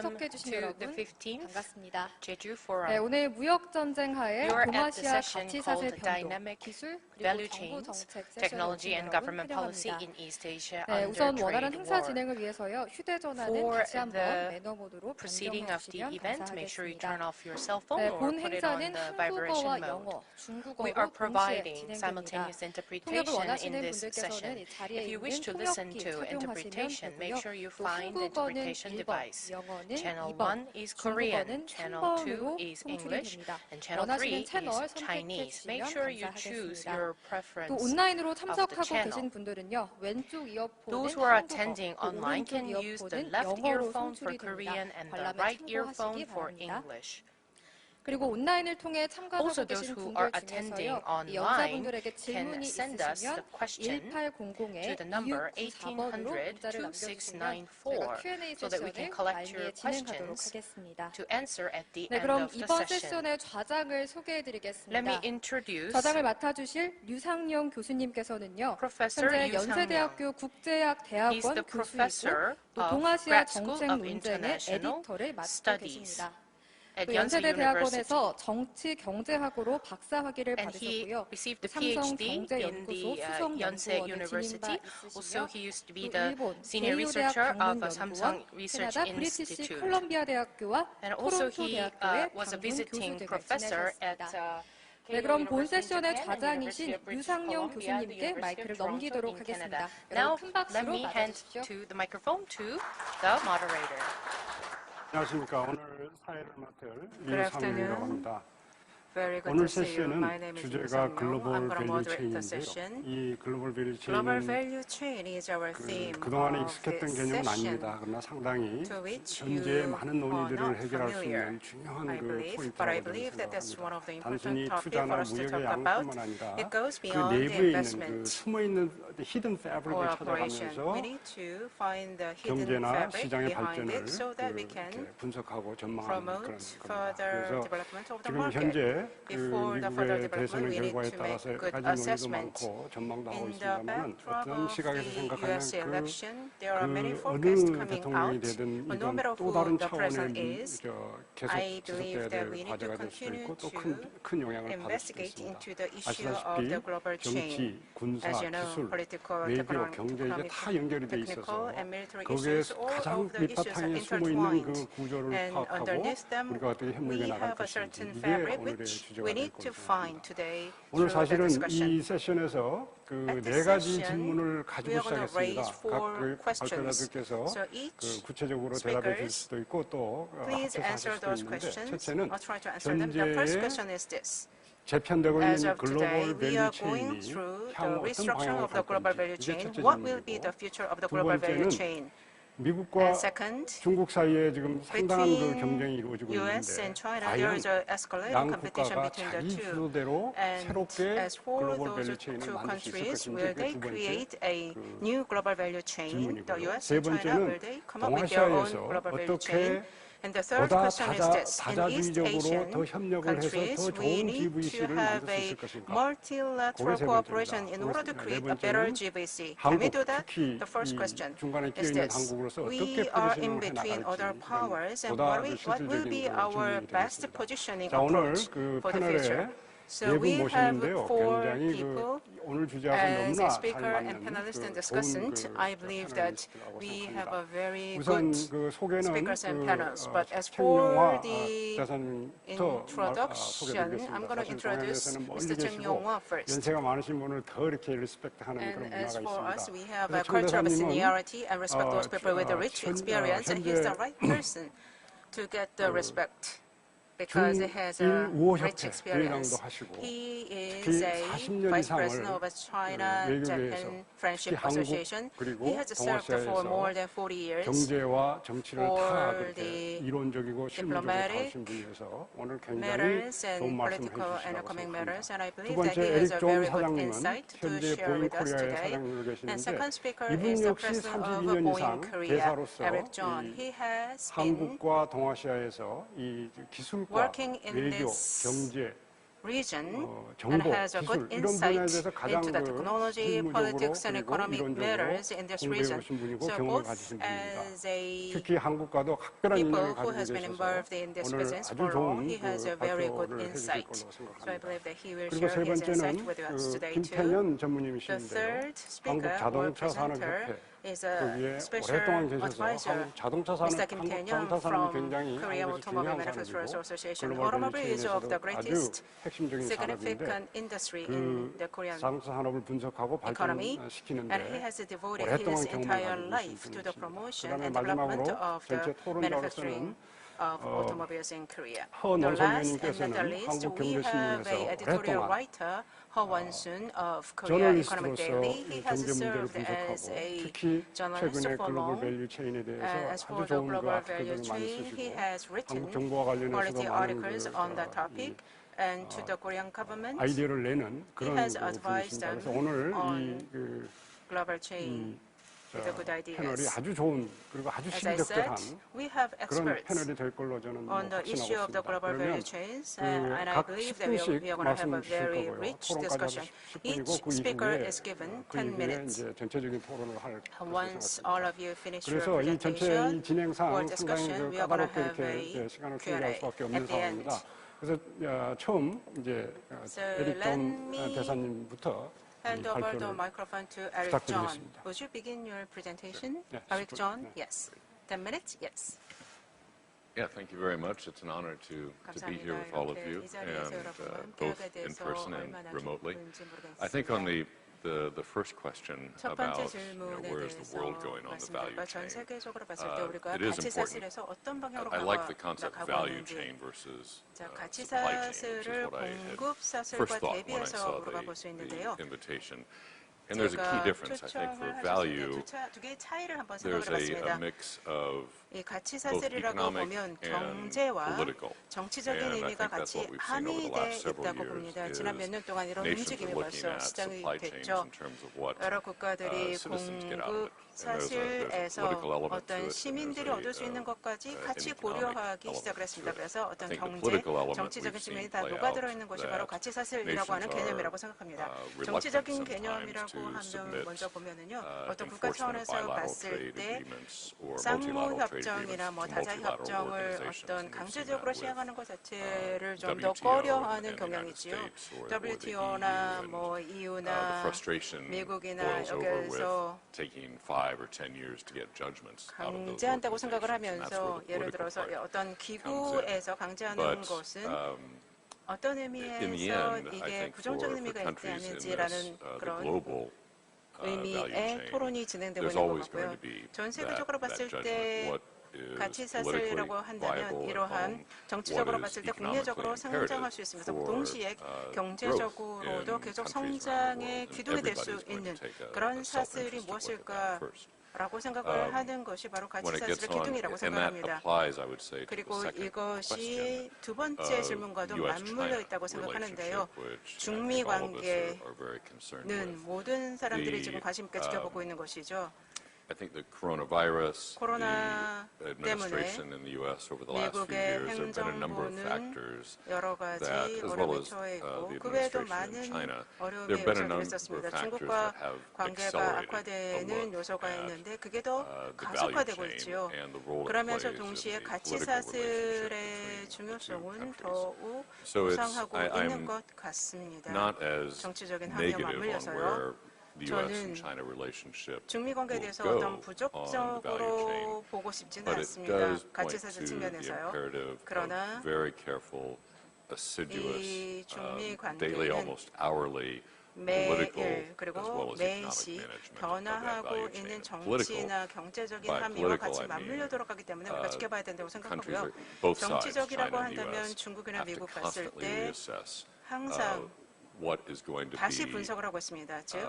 참석해 주신 여러분 반갑습니다. Jeju Forum. 네, 오늘 무역 전쟁 하에 You are at the 동아시아 session 가치 사슬 called 변동, Dynamic 기술 Value 그리고 정부 Chains, 정책 Technology 세션에 and 오신 Government 여러분 Policy 환영합니다. in East Asia 네, under 우선 원활한 trade 행사 war. 진행을 위해서요. 휴대전화는 For 다시 한번 the 매너 모드로 proceeding 변경해 of the 주시면 event, make sure you turn 감사하겠습니다. off your cell phone 네, or 본 put it on 행사는 the 한국어와 vibration mode. 영어, We 중국어로 are 동시에 providing 진행됩니다. simultaneous 통역을 interpretation 원하시는 in this 분들께서는 session. 이 자리에 If you 있는 wish to listen 통역기 to 착용하시면 interpretation, make 되고요. sure you 또 find the 한국어는 interpretation 1번, device. 영어는 Channel 2번, 1 is Korean, 중국어는 Channel 2 3번으로 is 송출이 English, 됩니다. and Channel 3 원하시는 is 채널 선택해 Chinese. Make 주시면 sure you choose 감사하겠습니다. your 또 preference 온라인으로 of the 참석하고 channel. 계신 분들은요. 왼쪽 이어폰은 Those who are 한국어, attending 또 online 오른쪽 can use the 이어폰은 left 영어로 earphone for 송출이 됩니다. Korean and the 관람에 right earphone 참고하시기 for 바랍니다. English. 그리고 온라인을 통해 참가하고 Also, those 계신 who 분들 are attending 중에서요. 이 online 연사분들에게 can 질문이 send us the 있으시면 question to 1800에 the number 2694번으로 문자를 남겨주시면 1800-2694 저희가 Q&A so that we can 세션을 collect your 말미에 진행하도록 questions 하겠습니다. to answer at the 네, end 그럼 of the 이번 session. 세션의 좌장을 Let me 소개해드리겠습니다. introduce 좌장을 맡아주실 류상용 교수님께서는요. Professor 현재 Yu 연세대학교 국제학 He's 대학원 the 교수이고 professor 또 of 동아시아 Grad School 정책 of 논쟁의 International 에디터를 맡고 Studies 계십니다. at 또 Yonsei 연세대 University. 대학원에서 정치 경제학으로 박사 학위를 And he 받으셨고요. received 또 the 삼성 PhD in 경제연구소 the 수석 Yonsei 연구원을 지닌 바 University. Also, 있으시며 he used to 또 be the 일본 senior 게이오 대학 researcher of 방문 Samsung 연구원, Research 캐나다 브리티시 Institute. 콜럼비아 대학교와 And also, 토론토 he 대학교의 was a 방문 visiting 교수 등을 professor at 지내셨습니다. 네, Keio 그럼 본 University in 세션의 Japan and 좌장이신 University of British 유상용 Columbia, the 교수님께 University 마이크를 of Toronto 넘기도록 in Canada. 하겠습니다. Now, 여러분 큰 let 박수로 me hand 맞아주십시오. the microphone to the moderator. 안녕하십니까. 오늘 사회를 맡을 Good 유상용이라고 afternoon. 합니다. Very good 오늘 to see you. My 세션은 name is 주제가 Yoo 글로벌 I'm going to 밸류 moderate the 체인인데요. session. 이 글로벌 밸류 Global 체인은 value chain is our theme 그동안에 of 익숙했던 this 개념은 session. 아닙니다. 그러나 상당히 to which 현재 you 많은 논의들을 are not 해결할 수 familiar. 있는 중요한 I believe, but I 포인트라고 believe that that's one 생각합니다. of the 단순히 important topics 투자나 for us to 무역의 talk about. 양뿐만 아니라 It goes 그 beyond the 내부에 있는 그 investment 숨어있는 히든 패브릭을 or operation. 찾아가면서 We need to find the hidden 경제나 fabric 시장의 behind 발전을 it so that we 이렇게 can 분석하고 전망하는 그런 promote 겁니다. further 그래서 development of the 지금 market. 현재 그 Before the further 미국의 development, 대선 we need 결과에 to make 따라서 good 여러 가지 논의도 assessment. 많고 전망도 하고 In the 있습니다만 backdrop 어떤 of 시각에서 the 생각하면 U.S. election, there are many 그 forecasts 어느 coming 대통령이 out. 되든 But no 이건 matter 또 who 다른 the president 차원의 is, 계속 I believe 지속돼야 that 될 we need to 과제가 될 수도 continue 있고 또 to 큰 영향을 받을 수도 investigate 있습니다. into the issue of 아시다시피 the global chain. 정치, 군사, As you know, 기술, political, 외교, 경제 이게 다 연결이 돼 technical 있어서 and military 거기에 issues, all 가장 of the issues are 밑바탕에 숨어 있는 그 intertwined. 구조를 And 파악하고 underneath them, 우리가 어떻게 협력해 we 나갈 have a 것인지 certain 이게 fabric 오늘의 which 주제가 we 될 need to 거라고 find 생각합니다. today 오늘 through the 사실은 discussion. 이 세션에서 그 At 네 this 가지 session, 질문을 we 가지고 are going to 시작했습니다. raise 각 four questions. 발표자들께서 So each 그 구체적으로 대답해 줄 speakers, 수도 있고 또 please 합쳐서 answer 하실 수도 those 있는데 questions. 첫째는 I'll try to answer them. The first 현재의 question is this. 재편되고 As 있는 of today, 글로벌 we 밸류 are going 체인이 through the 향후 어떤 restructuring 방향으로 of the 갈 global 건지 value 이게 chain. 첫째 What will be 질문이고 the future of the 두 global value 번째는 chain? 미국과 And second, 중국 사이에 지금 상당한 그 between 경쟁이 이루어지고 U.S. 있는데 and China, there 과연 is a escalating 양 competition 국가가 between the 자기 two. 주도대로 And 새롭게 as for 글로벌 those 밸류 체인을 two 만들 수 있을 countries, 것인지 will 그게 they 두 번째 create a 그 new global value chain? The 질문이고요. U.S. 세 and China, will 번째는 they come up with their own 동아시아에서 global value chain? 어떻게 And the third 보다 question is this. In East 다자주의적으로 더 Asian 협력을 해서 countries, 더 we 좋은 need to GVC를 have 만들 수 a 있을 것인가? multilateral 그게 세 cooperation 번째입니다. in order to 네 create a better 번째는 GVC. Can we 한국 do that? 특히 The first 이 question 중간에 끼어 is 있는 this. 한국으로서 We 어떻게 are in 포지셔닝을 해 between other 나갈지 powers and 보다 what will 실질적인 be 그 our 질문이 best 되겠습니다. positioning 자, 오늘 approach 그 for the future. 패널에 So 네 분 we have 모시는데요. four 굉장히 people 그 오늘 주제하고 as 너무나 a 잘 speaker and 맞는 panelist and 그 좋은 discussant. 그 I believe that 패널리스트라고 we have a 생각합니다. very 우선 good 그 소개는 speakers and panels. 그 But as 최영화 for the 대사님부터 introduction, I'm going to introduce 사실 Mr. Cheng 계시고 Yong-hwa first. 연세가 많으신 분을 더 이렇게 리스펙트하는 그런 And as for 문화가 us, we 있습니다. have a 그래서 천 culture of 대사님은 seniority and respect those people with the rich experience, and he's the 현재 right person to get the respect because he has a 중일우호협회 rich experience. 회장도 하시고 He is 특히 a 40년 vice 이상을 president of a China-Japan 외교계에서 Friendship 특히 한국 Association. 그리고 He has served for more 동아시아에서 than 40 years. 경제와 정치를 다 for 그렇게 the 이론적이고 실무적으로 diplomatic 다루신 분이어서 오늘 굉장히 matters 좋은 and 말씀을 political and 해주시라고 economic 생각합니다. matters, and I 두 believe that 번째 he has 에릭 a 존 very good 사장님은 insight to 현재 share 보잉 with us 코리아의 today. 사장님으로 And 계시는데 second speaker 이분 is the 역시 president of 32년 Boeing 이상 Korea, 대사로서 Eric John. 이 He has been 한국과 동아시아에서 이 기술과 working in 외교, this 경제 region 정보, and has a 기술 good 이런 분야에 insight 대해서 가장 into the technology, 실무적으로 politics, and 그리고 economic 이론적으로 matters in this 공부해 region. 오신 분이고 So 경험을 both 가지신 분입니다. as a 특히 한국과도 각별한 people 인연을 who 가지고 has been 계셔서 involved in this 오늘 business 아주 for long, 좋은 he has 그 a very good 발표를 해주실 insight. 걸로 So I 생각합니다. believe that he will 그리고 share 세 his insight 번째는 with us 그 today too. 김태년 The 전무님이신데요. third 한국 speaker or 자동차 presenter 산업협회 is 거기에 a special 오랫동안 계셔서 advisor, 한국 자동차 Mr. 산업, Kim 한국 Tae-yeon 자동차 산업이 from 굉장히 Korea 한국에서 Automobile 중요한 Manufacturers 산업이고 Association. 글로벌 Automobile is of the 밸류체인에서도 아주 greatest 핵심적인 산업인데 significant industry in 그 the Korean 자동차 산업을 분석하고 economy, and he 발전시키는데 has devoted 오랫동안 his 경험을 entire 가지고 life 계신 to the 분이십니다. promotion 그다음에 and development 마지막으로 of the 전체 토론자로서는 manufacturing of automobiles in Korea. 허 The last and 논설위원님께서는 not the least, we have 한국경제신문에서 a editorial 오랫동안 writer, Ho Won-soon of Korea Economic 저널리스트로서 Daily. He has 경제 문제를 served as 분석하고 a 특히 journalist 최근에 for 글로벌 long. 밸류 체인에 대해서 And as 아주 for the 좋은 그 global value 아티클들을 많이 chain, he 쓰시고 has written 한국 정부와 관련해서도 quality 많은 articles on that topic. And to the Korean government, 아이디어를 내는 그런 has 그 advised 분이십니다. 그래서 them 오늘 on 이그 global chain with the good 패널이 ideas. 아주 좋은 그리고 아주 As I said, 시의적절한 we have 그런 experts 패널이 될 걸로 저는 on the issue of the 확신하고 global 있습니다. value 그러면 chains, and I 각 believe that 10분씩 we are going to have a 말씀 주실 very 거고요. rich 토론까지 discussion. 10분이고 Each 그 speaker 이후에 is given 그 10 이후에 minutes. 이제 전체적인 토론을 할 것으로 Once 생각합니다. all of you finish your 그래서 이 전체 이 presentation 진행상 or 상당히 discussion, 그 we are going to 까다롭게 have 이렇게 a 이제 시간을 소요할 Q&A 수밖에 없는 at the end. 상황입니다. 그래서 처음 이제 So 에릭 let 존 me 대사님부터 hand 이 over the 발표를 microphone to Eric John. 부탁드리겠습니다. Would you begin your presentation? 네, Eric 10분. John, 네. yes. 10 minutes, yes. Yeah, thank you very much. It's an honor to be here with all of you, and both in person and remotely. I think on the first question 첫 번째 about 질문에 where is the 대해서 world going on the value 말씀드릴까? 전 chain, 세계적으로 봤을 때 우리가 it is 가치 important. 사슬에서 어떤 방향으로 I like the concept of 나가고 value 있는지. chain versus 자, 가치 supply chain, which is 사슬을 what I had 공급 first 사슬과 thought when I 대비해서 saw 우리가 볼 수 the 있는데요. invitation. And there's a key 제가 difference, I think, for 초청을 value. 하셨는데 두 개의 차이를 한번 There's 생각을 a 해봤습니다. mix of 이 가치 both 사슬이라고 economic 보면 and 경제와 political. 정치적인 And I 의미가 think that's 같이 what we've seen over the 함의돼 last several 있다고 years 봅니다. is 지난 몇 년 동안 이런 nations 움직임이 are looking 벌써 at 시작이 supply chains 됐죠. in terms of what 여러 국가들이 citizens get out of 공급 it. And there's a 사슬에서 political element to 어떤 it, and 시민들이 there's 얻을 수 있는 것까지 an 같이 economic 고려하기 element 시작을 했습니다. to it. 그래서 I 어떤 think the 경제, political element 정치적인 we've 측면이 seen 다 play 녹아들어 out 있는 것이 바로 that 가치 사슬이라고 하는 nations 개념이라고 are, 생각합니다. reluctant 정치적인 sometimes 개념이라고 to 하면 submit, 먼저 보면은요, 어떤 국가 enforcement of 차원에서 bilateral 봤을 trade 때 agreements or 쌍무 multilateral trade 협정이나 agreements 뭐 to 다자 multilateral 협정을 organizations. 어떤 And we've seen 강제적으로 that with 시행하는 것 자체를 좀 더 WTO 꺼려하는 and the 경향이 United 있지요. States or the WTO나 EU 뭐 and the EU나 frustration 미국이나 boils over with 여기에서 taking 5 or 10 years to get judgments out of those 강제한다고 생각을 organizations. And that's where 하면서 the 예를 political 들어서 part 어떤 기구에서 강제하는 But 것은 in 어떤 the 의미에서 end, I 이게 think 부정적인 for 의미가 countries in 있는지라는 this, the 그런 global value 의미의 chain, 토론이 진행되고 there's 있는 것 always going 같고요. to be 전 세계적으로 that 봤을 judgment. 때 What is 가치 politically 사슬이라고 한다면 viable at 이러한 home, 정치적으로 what is 봤을 때 economically 국내적으로 상정할 수 imperative 있으면서 for, 동시에 growth 경제적으로도 in 계속 countries around the 성장의 world. And 기둥이 될 수 everybody's going 있는 to take a 그런 사슬이 self-interested look at that first. 무엇일까라고 생각을 하는 것이 바로 가치 When it gets 사슬의 on, 기둥이라고 and that 생각합니다. applies, I would say, to the 그리고 second 이것이 question 두 번째 질문과도 U.S.-China 맞물려 있다고 생각하는데요. relationship, which I 중미 think all of us are very concerned 관계는 with. 모든 사람들이 The, 지금 관심 있게 지켜보고 있는 것이죠. I think the coronavirus, 코로나 the administration in the U.S. over the last few 미국의 years, there have been a number of 행정부는 factors 여러 가지 that, as well 어려움에 as 처해 있고 the 그 외에도 administration in China, 많은 어려움이 there have been a 요소들이 number 있었습니다. of factors 중국과 that have 관계가 accelerated a 악화되는 look 요소가 at 있는데 그게 더 the value 가속화되고 chain 있지요. and the role it 그러면서 plays in 동시에 the 가치 political relationship 사슬의 between the two 중요성은 countries. 더욱 So it's, 부상하고 I'm 있는 것 같습니다. not as 정치적인 합의와 negative on 맞물려서요. where the U.S. 저는 and China relationship 중미 관계에 will 대해서 go 어떤 on the value 부정적으로 chain. 보고 싶지는 But it 않습니다. does 가치 point 사슬 to the 측면에서요. imperative 그러나 of very careful, assiduous, 이 중미 daily, 관계는 almost hourly political 매일 as 그리고 well as economic 매일씩 management of that 변화하고 value chain. 있는 And political, 정치나 경제적인 by 함의와 political, 같이 I mean, 맞물려 돌아가기 때문에 우리가 지켜봐야 된다고 countries 생각하고요. are, both sides, 정치적이라고 China and the 한다면 U.S., 중국이나 have to 미국 봤을 constantly 때 reassess 항상 what is going to 다시 be 분석을 하고 있습니다. 즉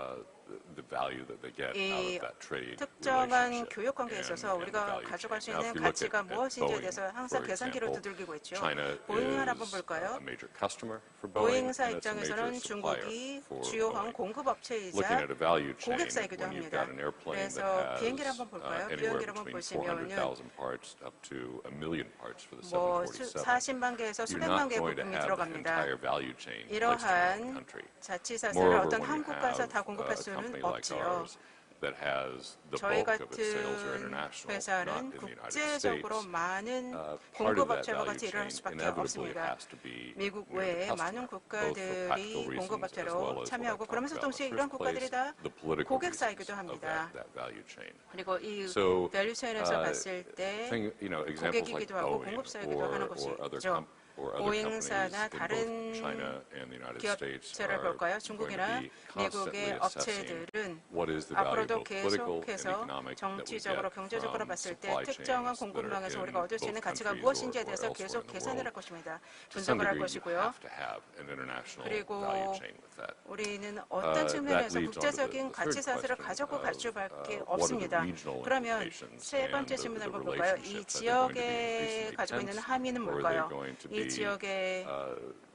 the value that they get out 이 of that trade 특정한 relationship 교역 관계에 있어서 and 우리가 value 가져갈 수 chain. Now, 있는 if you look 가치가 at 무엇인지에 Boeing, 대해서 항상 for 계산기를 example, 두들기고 있죠. China 보잉을 한번 is 볼까요? a major customer for Boeing, 보잉사 and it's a major 입장에서는 supplier 중국이 for 주요한 Boeing. 공급업체이자 Looking at a value chain, 고객사이기도 when you've 합니다. got an airplane that 그래서 비행기를 has 한번 볼까요? anywhere 비행기를 한번 between 보시면은 400,000 parts up to 1,000,000 parts for the 뭐 747. 40만 개에서 You're 수백만 not 개 going to 부품이 have the 들어갑니다. entire value chain placed in one 이러한 country. 자치사슬을 Moreover, 어떤 when 한 you 국가에서 have 다 공급할 a 수는 company like 없지요. ours that has the 저희 bulk of its sales are 같은 international, not 회사는 in the United 국제적으로 States, 많은 part of that 공급업체와 value 같이 일어날 chain 수밖에 inevitably 없습니다. has to be 미국 near the 외에 customer, 많은 both for 국가들이 practical reasons as 공급업체로 well as what I 참여하고 talked 그러면서 about in 동시에 the 이러한 first 국가들이 place, 다 the political 고객사이기도 reasons of 합니다. that value chain. 그리고 이 So, 밸류체인에서 봤을 때 examples like 고객이기도 하고 Boeing 공급사이기도 하는 or other 것이죠. companies 보잉사나 in both 다른 China and the United States 기업체를 are 볼까요? going to 중국이나 be constantly 미국의 assessing 업체들은 what is the value, 앞으로도 both political and 계속해서 economic, that we 정치적으로 get 경제적으로 from 봤을 때 supply 특정한 chains that are 공급망에서 in 우리가 얻을 수 있는 both 가치가 countries 무엇인지에 or 대해서 elsewhere 계속 in the 계산을 할 world. 것입니다. To some 분석을 할 degree, you 것이고요. have to have an international 그리고 value chain with that. 우리는 어떤 측면에서 that leads on to 국제적인 the third 가치사슬을 question 가지고 of, 갈 수밖에 what are the 없습니다. regional 그러면 implications 세 번째 and 질문 the 한번 볼까요? 이 relationships? Are they going to be 지역에 increasingly 가지고 있는 tense, 함의는 or are they 뭘까요? going to 이 be, 지역의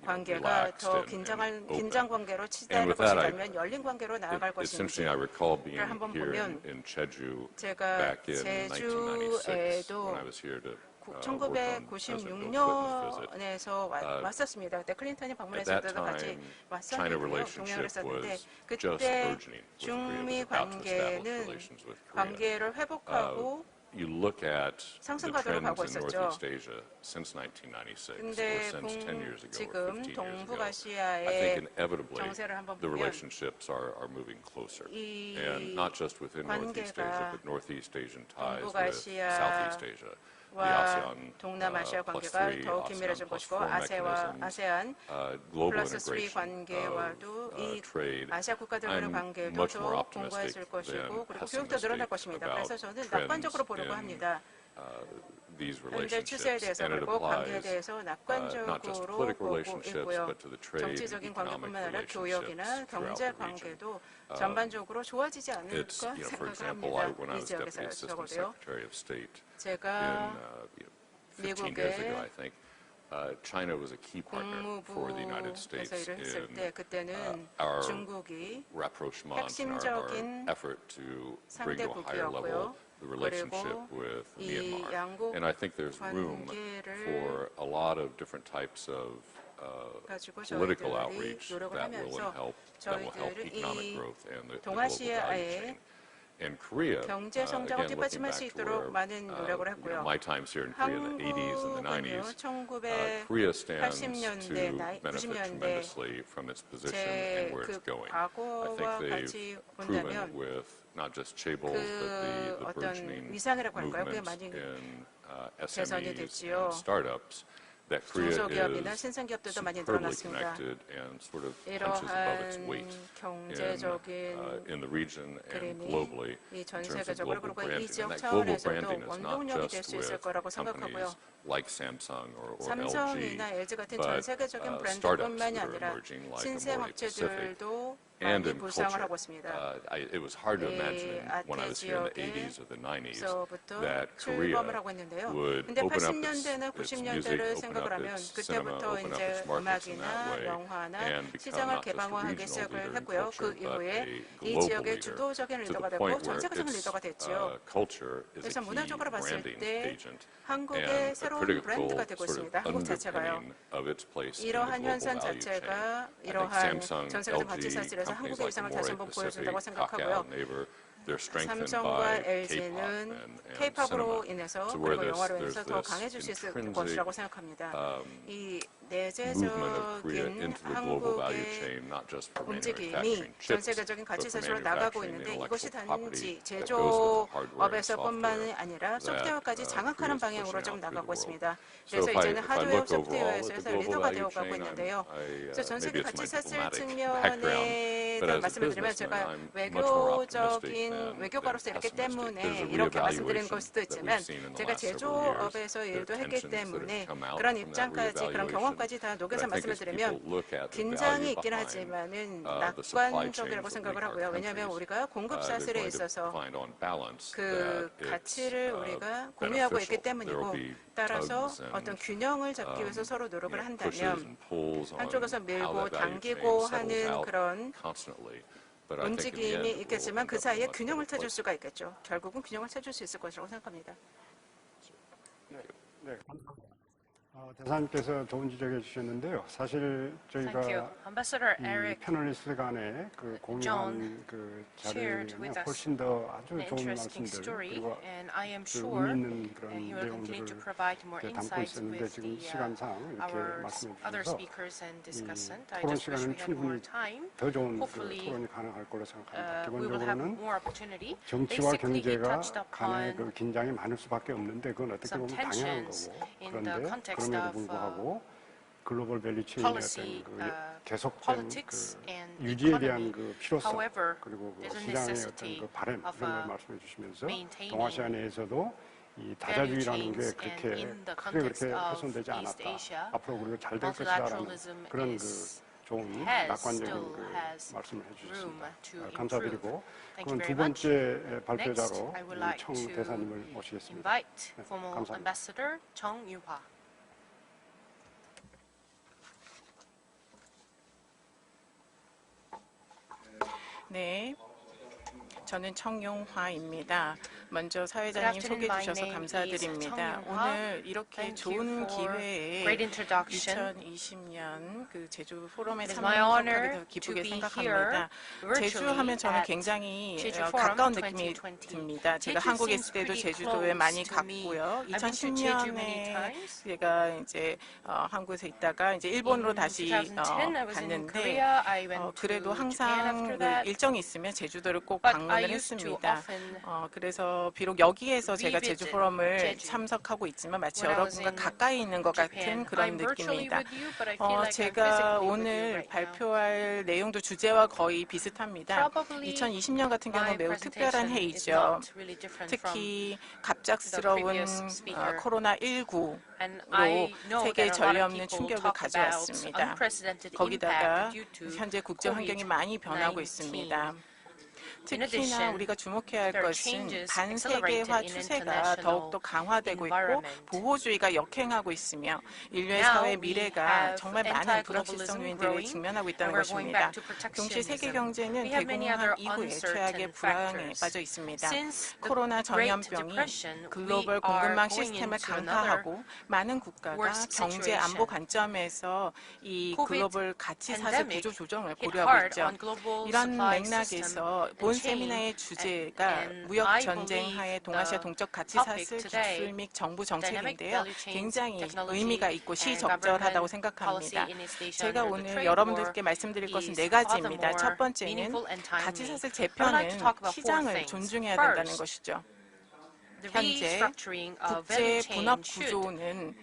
관계가 relaxed 더 and open? 긴장 관계로 And 치달을 with that, 것인지 아니면 열린 관계로 나아갈 It's 것인지 interesting. I recall being 한번 here 보면 in Jeju 제가 back in 1996 제주에도 when I was here to work on President Bill Clinton's visit. 1996년에서 왔었습니다. 그때 클린턴이 At 방문했을 that 때도 같이 time, China 왔었는데요. 동행을 relationship 했었는데 was just 그때 burgeoning with Korea. It 중미 was about to establish 관계는 relations with Korea. 관계를 회복하고 You look at the 상승과도로 trends 가고 in 있었죠. Northeast Asia since 1996 or 근데 since 10 years ago or 지금 15 years ago. I think 동북아시아의 inevitably 정세를 한번 the 보면 relationships are moving closer. 이 And not just within Northeast Asia, 관계가 but Northeast Asian ties with 동북아시아 Southeast Asia. The 와 ASEAN 동남아시아 plus 관계가 3, 더욱 ASEAN 긴밀해질 plus 것이고 4 mechanisms, 아세안 global 플러스 3 integration 관계와도 of 이 trade. 아시아 국가들과의 I'm 관계도 much more 더욱 optimistic 공고해질 것이고 than 그리고 교육도 늘어날 pessimistic 것입니다. about 그래서 저는 trends 낙관적으로 보려고 in 합니다. these 현재 추세에 relationships, 대해서 and it 그리고 관계에 applies 대해서 not just 낙관적으로 political 보고 relationships, 있고요. but to the trade, 정치적인 economic 관계뿐만 아니라 relationships 교역이나 throughout 경제 the region. 관계도 전반적으로 좋아지지 않을까 It's, for 생각을 example, when 합니다. I 이 was 지역에서 Deputy Assistant 적어도요. Secretary of State 제가 in 15 years ago, 미국의 I think, China was a key partner for the United States 국무부에서 일을 했을 때 in 그때는 our 중국이 rapprochement and our 핵심적인 effort to bring to a higher 상대국이었고요. level the relationship 그리고 with 이 Myanmar. 양국 And I think there's room 관계를 for a lot of different types of 가지고 political 저희들이 outreach 노력을 that will 하면서 help 저희들은 economic 이 growth and the global value 동아시아의 chain. And Korea, 경제 성장을 again, looking 뒷받침할 back 수 to 있도록 where, 많은 노력을 했고요. my times here in Korea in the 80s and the 한국은요, 90s, Korea stands to 80년대, benefit 90년대 tremendously from its position and where 제 it's 그 going. I 과거와 think 같이 they've 본다면 proven with not just chaebols, but 그 the 어떤 burgeoning 위상이라고 할까요? 그게 movement 많이 in 개선이 SMEs 됐지요. and startups, that Korea 중소기업이나 is 신생기업들도 많이 superbly 늘어났습니다. connected and sort of punches above its 이러한 weight 경제적인 in the region and 그림이 globally 이 전 in terms of 세계적으로 global 그리고 이 branding. 지역 And that global 차원에서도 branding is not 원동력이 될 just 수 있을 with 거라고 생각하고요. companies like Samsung or LG, 삼성이나 LG 같은 전 but 세계적인 startups 브랜드뿐만이 that are 아니라 emerging like 신생 Amore Pacific. 업체들도 And 많이 in 부상을 culture, 하고 있습니다. it was hard to imagine when I was here in the 아태 80s or the 90s 지역에서부터 that Korea 출범을 하고 있는데요. would 근데 open up 80년대나 its music, 90년대를 open 생각을 up 하면 its cinema, 그때부터 open up 이제 its markets in that 음악이나 way, 영화나 and become 시장을 not just a 개방화하기 regional 시작을 leader in 했고요. 그 culture, but 이후에 a 이 global 지역의 leader 주도적인 to 리더가 the 됐고 point 전 where 세계적인 its 리더가 됐죠. culture is 그래서 a key 문화적으로 봤을 branding 때 agent 한국의 and a 새로운 critical 브랜드가 되고 sort 있습니다. of 한국 자체가요. underpinning of its place in the 이러한 global 현상 value chain. 자체가 I think 이러한 Samsung, 전 세계적 LG, 가치 사슬에서 companies 한국의 like 위상을 다시 Amore 한번 Pacific, 보여준다고 Kakao, 생각하고요. Naver, they're strengthened 삼성과 by LG는 K-pop and K-팝으로 cinema. 인해서 So where 그리고 영화로 there's 인해서 더 this 강해질 수 있을 intrinsic, 것이라고 생각합니다. 이 movement of Korea 내재적인 into the global value 한국의 chain, not just for 움직임이 manufacturing 전 chips, 세계적인 가치 but for 사슬로 나가고 manufacturing 있는데 intellectual 이것이 property 단지 that goes with the hardware and 제조업에서뿐만 software 아니라 that 소프트웨어까지 장악하는 Korea is 방향으로 pushing 좀 out through 나가고 the 있습니다. world. 그래서 So 이제는 if I 하드웨어 look overall at the 소프트웨어에서 global 리더가 value 되어가고 chain, 있는데요. 그래서 전 세계 maybe it's my 가치 사슬 diplomatic 측면에 background, but as a 말씀을 드리면 businessman, 제가 I'm much more optimistic 외교적인 than 외교가로서 이렇기 때문에 There's a 이렇게 말씀드리는 reevaluation 걸 수도 that 있지만 we've seen in the 제가 last several years. 제조업에서 There are 일도 했기 tensions that 때문에 have come out 그런 from that 입장까지 그런 reevaluation. 경험까지 다 But 녹여서 I think 말씀을 as 드리면 people look at the 긴장이 value 있긴 behind 하지만은 the supply chains 낙관적이라고 that 생각을 link our 하고요. 왜냐하면 countries, 우리가 공급 they're 사슬에 going to 있어서 find on balance 그 that it's 가치를 우리가 공유하고 있기 beneficial. There will 때문이고 be 따라서 tugs and 어떤 균형을 잡기 위해서 서로 노력을 pushes 한다면 and pulls on 한쪽에서 how 밀고 that value chain 당기고 settles 하는 out 그런 constantly. But I think in the 움직임이 end, we'll 있겠지만 end 그 up in a 사이에 much 균형을 better 찾을 place. 수가 있겠죠. 결국은 균형을 찾을 수 있을 것이라고 생각합니다. 네, 대사님께서 좋은 지적해 주셨는데요. 사실 Thank you. 저희가 Ambassador 이 Eric 패널리스트 간의 그 공유한 그 자료에 shared 비하면 with us 훨씬 더 아주 an 좋은 interesting 말씀들 story, 그리고 and I am 그 sure 의미 있는 그런 he will continue to 내용들을 provide more 이렇게 담고 insights 있었는데 with 지금 the 시간상 이렇게 our 말씀해 other 주셔서 speakers and discussant. I 토론 just wish 시간은 we had more 충분히 time. 더 좋은 그 Hopefully, 토론이 가능할 거로 생각합니다. we will have 기본적으로는 more opportunity. 정치와 Basically, he 경제가 touched 간의 upon 그 긴장이 많을 수밖에 없는데 그건 어떻게 some 보면 당연한 tensions 거고 in the 그런데 context 그럼에도 of 불구하고 글로벌 밸류체인의 policy, 어떤 그 계속된 politics 그 and 유지에 대한 economy. 그 필요성 However, 그리고 그 there's a 시장의 어떤 necessity 그 바램 of 이런 걸 말씀해 주시면서 maintaining 동아시아 내에서도 이 다자주의라는 게 chains 그렇게 and in the 크게 context 그렇게 of 훼손되지 East 않았다. Asia, 앞으로 우리가 잘 될 것이다라는 multilateralism 그런 그 is 좋은 has 낙관적인 still 그 has 말씀을 room 해주셨습니다. to 감사드리고 Thank 그럼 you 두 very much. 번째 발표자로 Next, I would like 청 to 대사님을 모시겠습니다. invite 네, former 감사합니다. Ambassador Chung Yu-hwa. 네, 저는 청용화입니다. 먼저 사회자님 Good afternoon. 소개해 My 주셔서 name is 감사드립니다. 청용화. 오늘 이렇게 Thank 좋은 you for 기회에 great introduction. 2020년 그 제주 포럼에 It is my honor 참여하게 기쁘게 to be 생각합니다. here 제주하면 저는 at 굉장히 Jeju Forum 가까운 느낌이 2020. 듭니다. 제가 Jeju 한국에 seems 있을 때도 pretty 제주도에 close 많이 to me. 갔고요. I've been to Jeju many 2010년에 times. 제가 이제 한국에서 있다가 이제 일본으로 In 다시 2010, I was in 갔는데 Korea. I went 그래도 to Japan 항상 after 그 that. 일정이 있으면 제주도를 꼭 But 방문을 I used to 했습니다. often 그래서 비록 여기에서 제가 제주 revisit 포럼을 Jeju 참석하고 있지만 마치 when I was 여러분과 in 가까이 있는 것 같은 Japan. 그런 I'm virtually 느낌입니다. with you, but I feel like I'm 제가 physically with you 오늘 right now. 발표할 내용도 주제와 거의 비슷합니다. Probably 2020년 같은 경우는 my 매우 특별한 presentation is 해이죠. not really different from 특히 갑작스러운 previous speaker. 코로나19로 And I know 세계에 that a lot 전례 of 없는 people 충격을 talk about 가져왔습니다. unprecedented 거기다가 impact due to 현재 국제 환경이 많이 변하고 COVID-19. 있습니다. In 특히나 addition, 우리가 주목해야 할 there are 것은 changes 반세계화 accelerated in 추세가 international 더욱더 강화되고 있고 environment. 보호주의가 역행하고 있으며 인류의 Now 사회 we 미래가 have 정말 많은 불확실성 anti-globalism 요인들을 growing, 직면하고 and 있다는 we're going 것입니다. back to 동시에 세계 protectionism. 경제는 We have many other 대공황 이후에 최악의 uncertain 불황에 factors. 빠져 있습니다. Since the 코로나 Great 전염병이 Depression, 글로벌 we are 공급망 going 시스템을 into another 강화하고 많은 국가가 worse 경제 situation. 안보 관점에서 이 COVID 글로벌 가치 사슬 pandemic 구조 조정을 hit 고려하고 hard 있죠. on global 이런 supply 맥락에서 system 본 and chain, 세미나의 주제가 and 무역 I 전쟁 believe 하에 동아시아 the 동적 가치 topic 사슬 today, 기술 및 정부 dynamic 정책인데요. value chains, 굉장히 technology, 의미가 있고 and 시적절하다고 government 생각합니다. policy in East Asia 제가 under the 오늘 trade 여러분들께 war 말씀드릴 것은 is 네 가지입니다. furthermore 첫 번째는 meaningful and timely. 가치 사슬 I would like 재편은 to talk about four 시장을 things. 존중해야 된다는 First, 것이죠. The 현재 restructuring of 국제 value 분업 chain should 구조는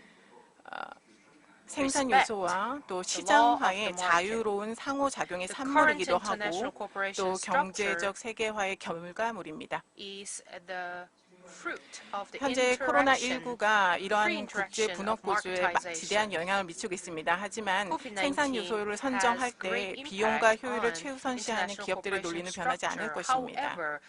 생산 요소와 또 시장화의 자유로운 상호작용의 The 산물이기도 current international 하고 cooperation 또 경제적 세계화의 결과물입니다. is the fruit of the 현재 interaction, 코로나19가 free 이러한 국제 interaction 분업 of 구조에 marketization. 지대한 영향을 미치고 있습니다. 하지만 COVID-19 생산 요소를 선정할 has 때 great 비용과 impact 효율을 on 최우선시하는 international 기업들의 cooperation 논리는 변하지 않을 structure. 것입니다. However,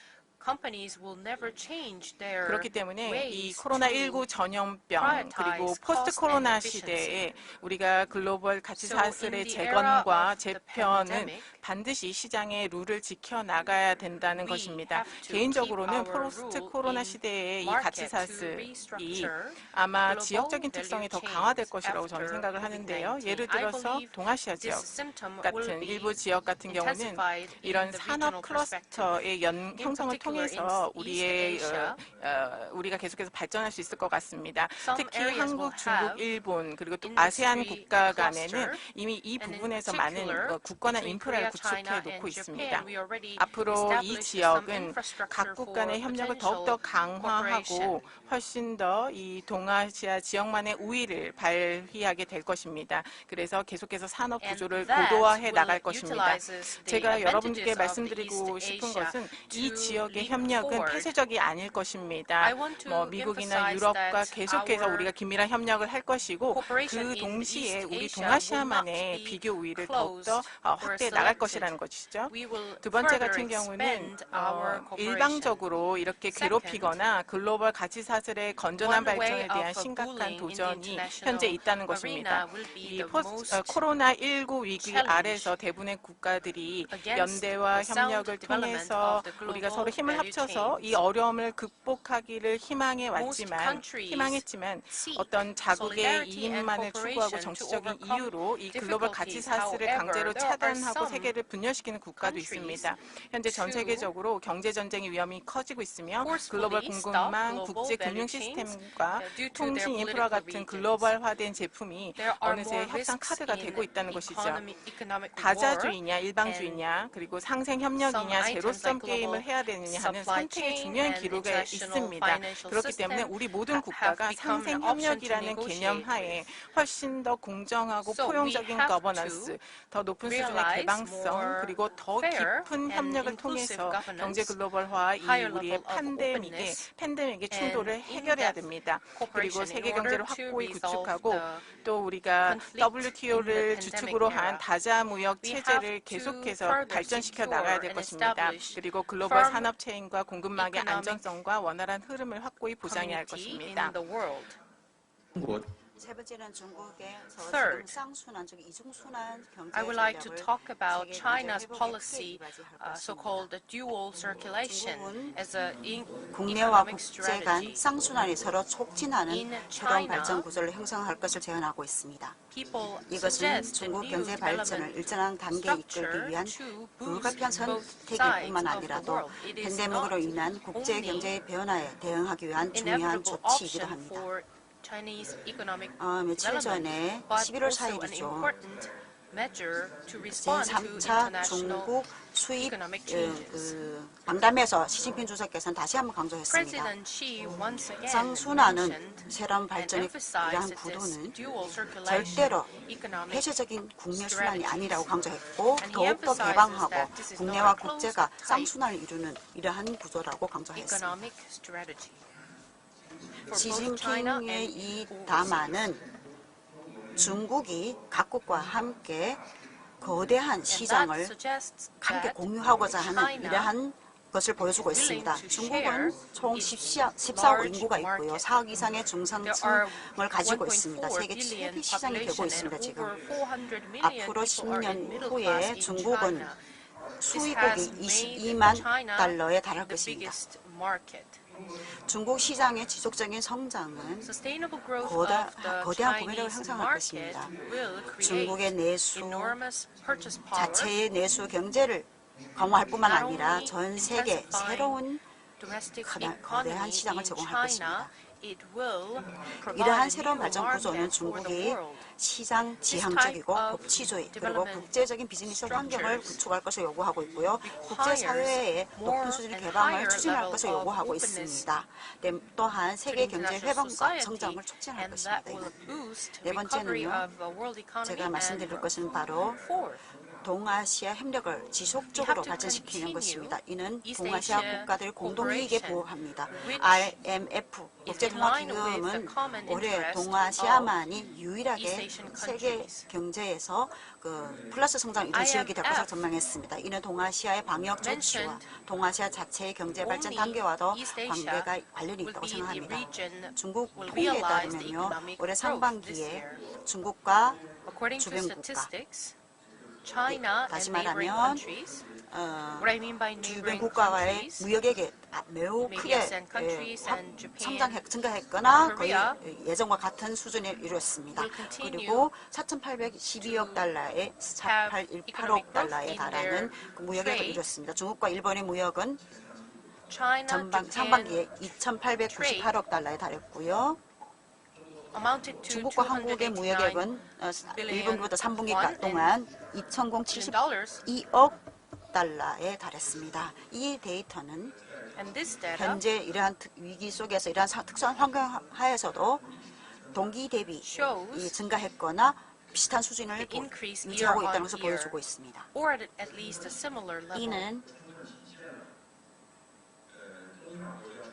companies will never change their 그렇기 때문에 이 ways 코로나19 to 전염병 그리고 prioritize 포스트 cost 코로나 and efficiency. 시대에 우리가 글로벌 가치 So 사슬의 in the era 재건과 of the 재편은 pandemic, 반드시 시장의 룰을 지켜나가야 된다는 we 것입니다. have to 개인적으로는 keep our 포스트 rule 코로나 in 시대의 이 market 가치 to 사슬이 restructure 아마 global 지역적인 value 특성이 더 chains 강화될 것이라고 저는 after 생각을 하는데요. COVID-19. 예를 I 들어서 believe 동아시아 지역 this symptom will 같은 be 일부 지역 같은 경우는 intensified in 이런 the 산업 regional perspective. 클러스터의 형성을 particular 통해서 in 우리의 East Asia, 우리가 계속해서 발전할 수 있을 것 같습니다. some 특히 areas will 한국, 중국, have 일본 그리고 또 아세안 industry 국가 cluster, 간에는 이미 이 and in 부분에서 많은 particular, 국가나 between 인프라를 Korea, China, 구축해 놓고 and 있습니다. Japan, we already 앞으로 이 established some 지역은 infrastructure 각국 간의 for 협력을 potential 더욱더 강화하고 cooperation. 훨씬 더 이 동아시아 지역만의 우위를 발휘하게 될 것입니다. 그래서 계속해서 산업 And 구조를 that 고도화해 will 나갈 것입니다. utilizes the 제가 advantages 여러분께 of the 말씀드리고 East 싶은 Asia 것은 이 to 지역의 간의 협력은 폐쇄적이 아닐 것입니다. I want to 뭐 미국이나 emphasize 유럽과 that 계속해서 our 우리가 긴밀한 협력을 할 것이고 cooperation 그 in 동시에 East 우리 Asia 동아시아만의 will not be 비교 우위를 closed 더욱더 or 확대해 나갈 selected. 것이라는 것이죠. We will 두 번째 further 같은 경우는 expand our cooperation. 일방적으로 이렇게 괴롭히거나 글로벌 가치사슬의 건전한 One way 발전에 대한 of 심각한 bullying in the 도전이 international 현재 있다는 것입니다. arena will be 이 the most 코로나19 위기 challenge 아래서 대부분의 국가들이 against 연대와 the sound 협력을 development 통해서 of the global 우리가 서로 힘을 value 합쳐서 chains. 이 어려움을 극복하기를 희망해 Most 왔지만 countries 희망했지만 seek 어떤 자국의 solidarity and 이익만을 추구하고 cooperation 정치적인 to overcome 이유로 이 글로벌 가치 difficulties. 사슬을 강제로 However, there are 차단하고 some 세계를 분열시키는 국가도 countries 있습니다. 현재 전 to 세계적으로 경제 전쟁의 위험이 커지고 있으며 forcefully 글로벌 stop 공급망, global 국제 value 금융 chains, 시스템과 due to their 통신 인프라 political 같은 regions. 글로벌화된 제품이 There are 어느새 more 협상 risks 카드가 in 되고 있다는 것이죠. economic war, 다자주의냐 일방주의냐 그리고 상생 협력이냐 some 제로섬 items like 게임을 global 해야 되느냐 하는 supply 선택의 chain 중요한 and 기로가 international 있습니다. financial 그렇기 때문에 system 우리 모든 have 국가가 become 상생 an option to 협력이라는 negotiate 개념 하에 훨씬 더 공정하고 So we 포용적인 have 거버넌스, 더 높은 수준의 realize 개방성 more 그리고 더 fair 깊은 and 협력을 inclusive 통해서 governance, 경제 글로벌화 이 higher 우리의 level of 팬데믹의 openness, 충돌을 and 해결해야 in-depth 됩니다. 그리고 cooperation 세계 in 경제를 order to 확고히 resolve 구축하고 the 또 우리가 conflict in WTO를 the pandemic 주축으로 한 era. 다자 무역 We have 체제를 to 계속해서 further 발전시켜 secure 나가야 될 and 것입니다. establish 그리고 글로벌 firm 산업 체인과 공급망의 economic 안정성과 원활한 흐름을 확고히 보장해야 할 community 것입니다. in the world. 세 번째는 중국에서 Third, 지금 쌍순환, 즉 이중순환 경제 I would like to 전략을 talk about 세계 China's 경제 회복에 policy, 크게 이바지할 것입니다. so-called dual circulation, 중국은 as a 국내와 economic 국제 간 strategy. 쌍순환이 서로 촉진하는 In 새로운 China, 발전 구조를 형성할 것을 제안하고 있습니다. People 이것은 suggest 중국 new 경제 발전을 development 일정한 단계에 이끌기 structure 위한 to boost 불가피한 both 선택일뿐만 sides of the 아니라도 world. It is 팬데믹으로 not 인한 국제 only 경제의 변화에 대응하기 위한 중요한 inevitable 조치이기도 option 합니다. for Chinese economic 며칠 전에 development, but 11월 also an 4일이죠. important measure to respond to 제3차 international 중국 수입 economic changes. 방담회에서 시진핑 주석께서는 다시 한번 강조했습니다. President Xi once again 쌍순환은 mentioned 새로운 and 발전의 emphasized 이러한 this 구도는 dual circulation 절대로 economic 폐쇄적인 국내 순환이 strategies. 아니라고 강조했고 And he 더욱더 emphasizes 개방하고 that this is not 국내와 a closed 국제가 type 쌍순환을 이루는 이러한 구조라고 강조했습니다. economic strategy. For both China 시진핑의 and 이 overseas. 담화는 중국이 각국과 함께 거대한 And that 시장을 suggests 함께 that 공유하고자 하는 China 이러한 것을 보여주고 있습니다. willing to 중국은 share 총 its 14억 large 인구가 있고요. market. 4억 이상의 There are 중상층을 가지고 있습니다. 1.4 세계 billion 최대 시장이 되고 population 있습니다. and 지금 over 400 million 앞으로 people are in 10년 middle 후에 class in 중국은 China. 수입국이 This has made 22만 China 달러에 달할 the 것입니다. biggest market. 중국 시장의 지속적인 성장은 Sustainable growth 거대한 of the 구매력을 Chinese 형성할 market 것입니다. will create 중국의 내수 enormous purchase power, 자체의 내수 경제를 강화할 뿐만 not 아니라 only 전 세계 intensifying 새로운 domestic 거대한 economy 시장을 in 제공할 China, 것입니다. it will provide 이러한 a 새로운 new 발전 구조는 market for the 중국이 world. 시장 지향적이고 type of 법치주의 그리고 development 국제적인 비즈니스 환경을 structures 구축할 것을 요구하고 있고요. 국제 requires 사회의 높은 more 수준의 and 개방을 higher 추진할 level 것을 of 요구하고 openness 있습니다. 또한 to 세계 the 경제 international 회복과 society, 성장을 촉진할 and that 것입니다. will boost 네 recovery 번째는요. of the world economy 제가 말씀드릴 and 것은 바로 fourth, 동아시아 협력을 지속적으로 to 발전시키는 continue 것입니다. 이는 East 동아시아 Asia 국가들 공동이익에 cooperation, 보호합니다. which IMF is in line with 국제통화기금은 the common 올해 interest 동아시아만이 East 유일하게 Asian 세계 countries. 경제에서 플러스 성장 이룬 지역이 될 것을 IMF 전망했습니다. 이는 동아시아의 방역 조치와 mentioned 동아시아 자체의 경제 발전 only 단계와도 East Asia 관계가 관련이 will 있다고 be the 생각합니다. region 중국 will 통계에 realize the 따르면요, economic 올해 growth this 상반기에 year. 중국과 According to 주변 국가, statistics, China 다시 and neighboring 말하면 countries, what I mean by 주변 neighboring 국가와의 countries, 무역액이 매우 maybe 크게 ASEAN countries and Japan, 증가했거나 거의 Korea 예전과 같은 수준을 이루었습니다. will continue 그리고 4,812억 달러에 4,818억 달러에 economic growth 달하는 in 그 무역액을 their 이뤘습니다. 중국과 일본의 무역은 China, Japan 상반기에 2,898억 달러에 달했고요. amounted to 중국과 한국의 무역액은 1분기부터 3분기 동안 $2,000 2,072억 달러에 달했습니다. 이 데이터는 and this data 현재 이러한 위기 속에서 이러한 특수한 환경 하에서도 동기 대비 shows 증가했거나 비슷한 수준을 the increase 유지하고 year 있다는 on 것을 year, 보여주고 있습니다. or at least a similar level. 이는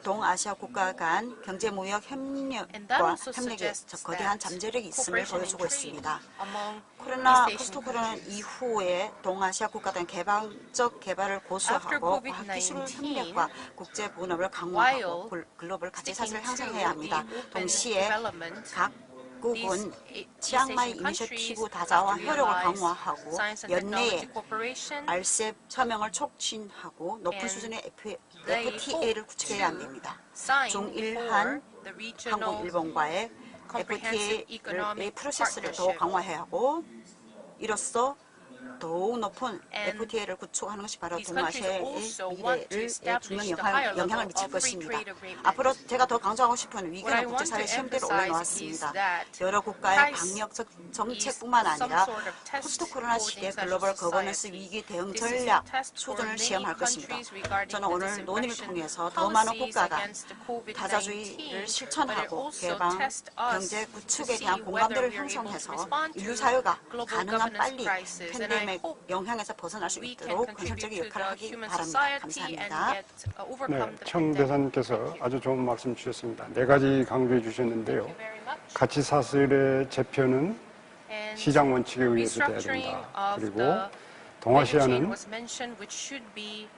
동아시아 국가 간 경제무역 And that 협력과 also 협력에 suggests 거대한 that 잠재력이 있음을 cooperation and 보여주고 trade 있습니다. among 코로나 East Asian 포스트 코로나 countries. 이후에 동아시아 국가들은 개방적 개발을 After 고수하고 COVID-19, 과학기술 협력과 국제 분업을 강화하고 while 글로벌 가치 sticking 사슬을 to 형성해야 합니다. the open 동시에 development, 각국은 these 치앙마이 East Asian 이니셔티브 countries 다자와 have to 협력을 realize 강화하고 science and 연내에 technology cooperation, RCEP 서명을 촉진하고 높은 and 수준의 they FTA를 hope 구축해야 to 합니다. sign 중일한 for the 한국, regional 일본과의 comprehensive FTA의 economic 프로세스를 더욱 partnership. 강화해야 하고 이로써 더욱 높은 And FTA를 구축하는 것이 바로 these countries 동아시아의 also want to 미래에 establish 중요한 the higher 영향을 level 미칠 of free 것입니다. trade agreement. 앞으로 제가 더 강조하고 싶은 What I 위기는 want to 국제사회 시험대로 emphasize 올려놓았습니다. is that 여러 국가의 crisis 방역적 is 정책뿐만 some 아니라 sort of test 포스트 코로나 for the 시대 international 글로벌 거버넌스 society. 위기 대응 This is a 전략 test for 수준을 many 시험할 것입니다. countries regarding 저는 the 오늘 논의를 disinfection 통해서 더 많은 policies 국가가 against the COVID-19, 다자주의를 but it 실천하고 also 개방, tests us 경제 to 구축에 see 대한 whether 공감대를 we are able to 형성해서 respond 인류 to 사회가 global 가능한 governance 빨리 crisis. And I 팬데믹 hope 영향에서 벗어날 수 we can 있도록 contribute 건설적인 to 역할을 the 하기 human 바랍니다. society and 감사합니다. get 네, overcome the 청 pandemic. 대사님께서 아주 좋은 말씀 주셨습니다. 네 가지 강조해 주셨는데요. Thank you very much. 가치 사슬의 재편은 And 시장 원칙에 the 의해서 돼야 restructuring 된다. of 그리고 the value chain 동아시아는 was mentioned, which should be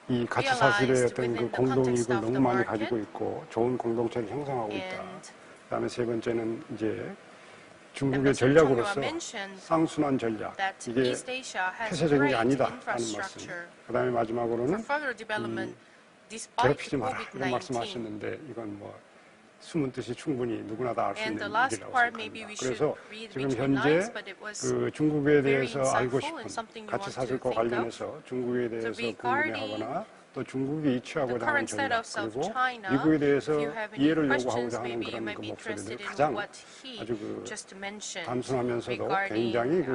이 가치 사슬의 realized 어떤 그 within the 공동이익을 context of 너무 the 많이 market. 가지고 있고 좋은 공동체를 형성하고 있다. And 그다음에 세 번째는 이제 중국의 Ambassador Chong 전략으로서 mentioned 쌍순환 전략 that 이게 East Asia has 폐쇄적인 게 great 아니다 하는 말씀. infrastructure 그다음에 for 마지막으로는 further development despite 괴롭히지 마라 이런 COVID-19. 말씀하셨는데 이건 뭐 숨은 뜻이 충분히 누구나 다 알 수 And 있는 the last 일이라고 part maybe 생각합니다. we should 그래서 read 지금 between 현재 lines, but it was 그 중국에 very 대해서 알고 insightful and 싶은 something you 가치 want to 사슬과 think of. 관련해서 중국에 대해서 regarding 궁금해하거나 또 중국이 취하고자 the 하는 current 전략 status of 그리고 China, 미국에 대해서 if you have any 이해를 questions, 요구하고자 하는 maybe you 그런 might 그 be interested 목소리들 in 가장 what he 아주 그 just mentioned 단순하면서도 regarding 굉장히 그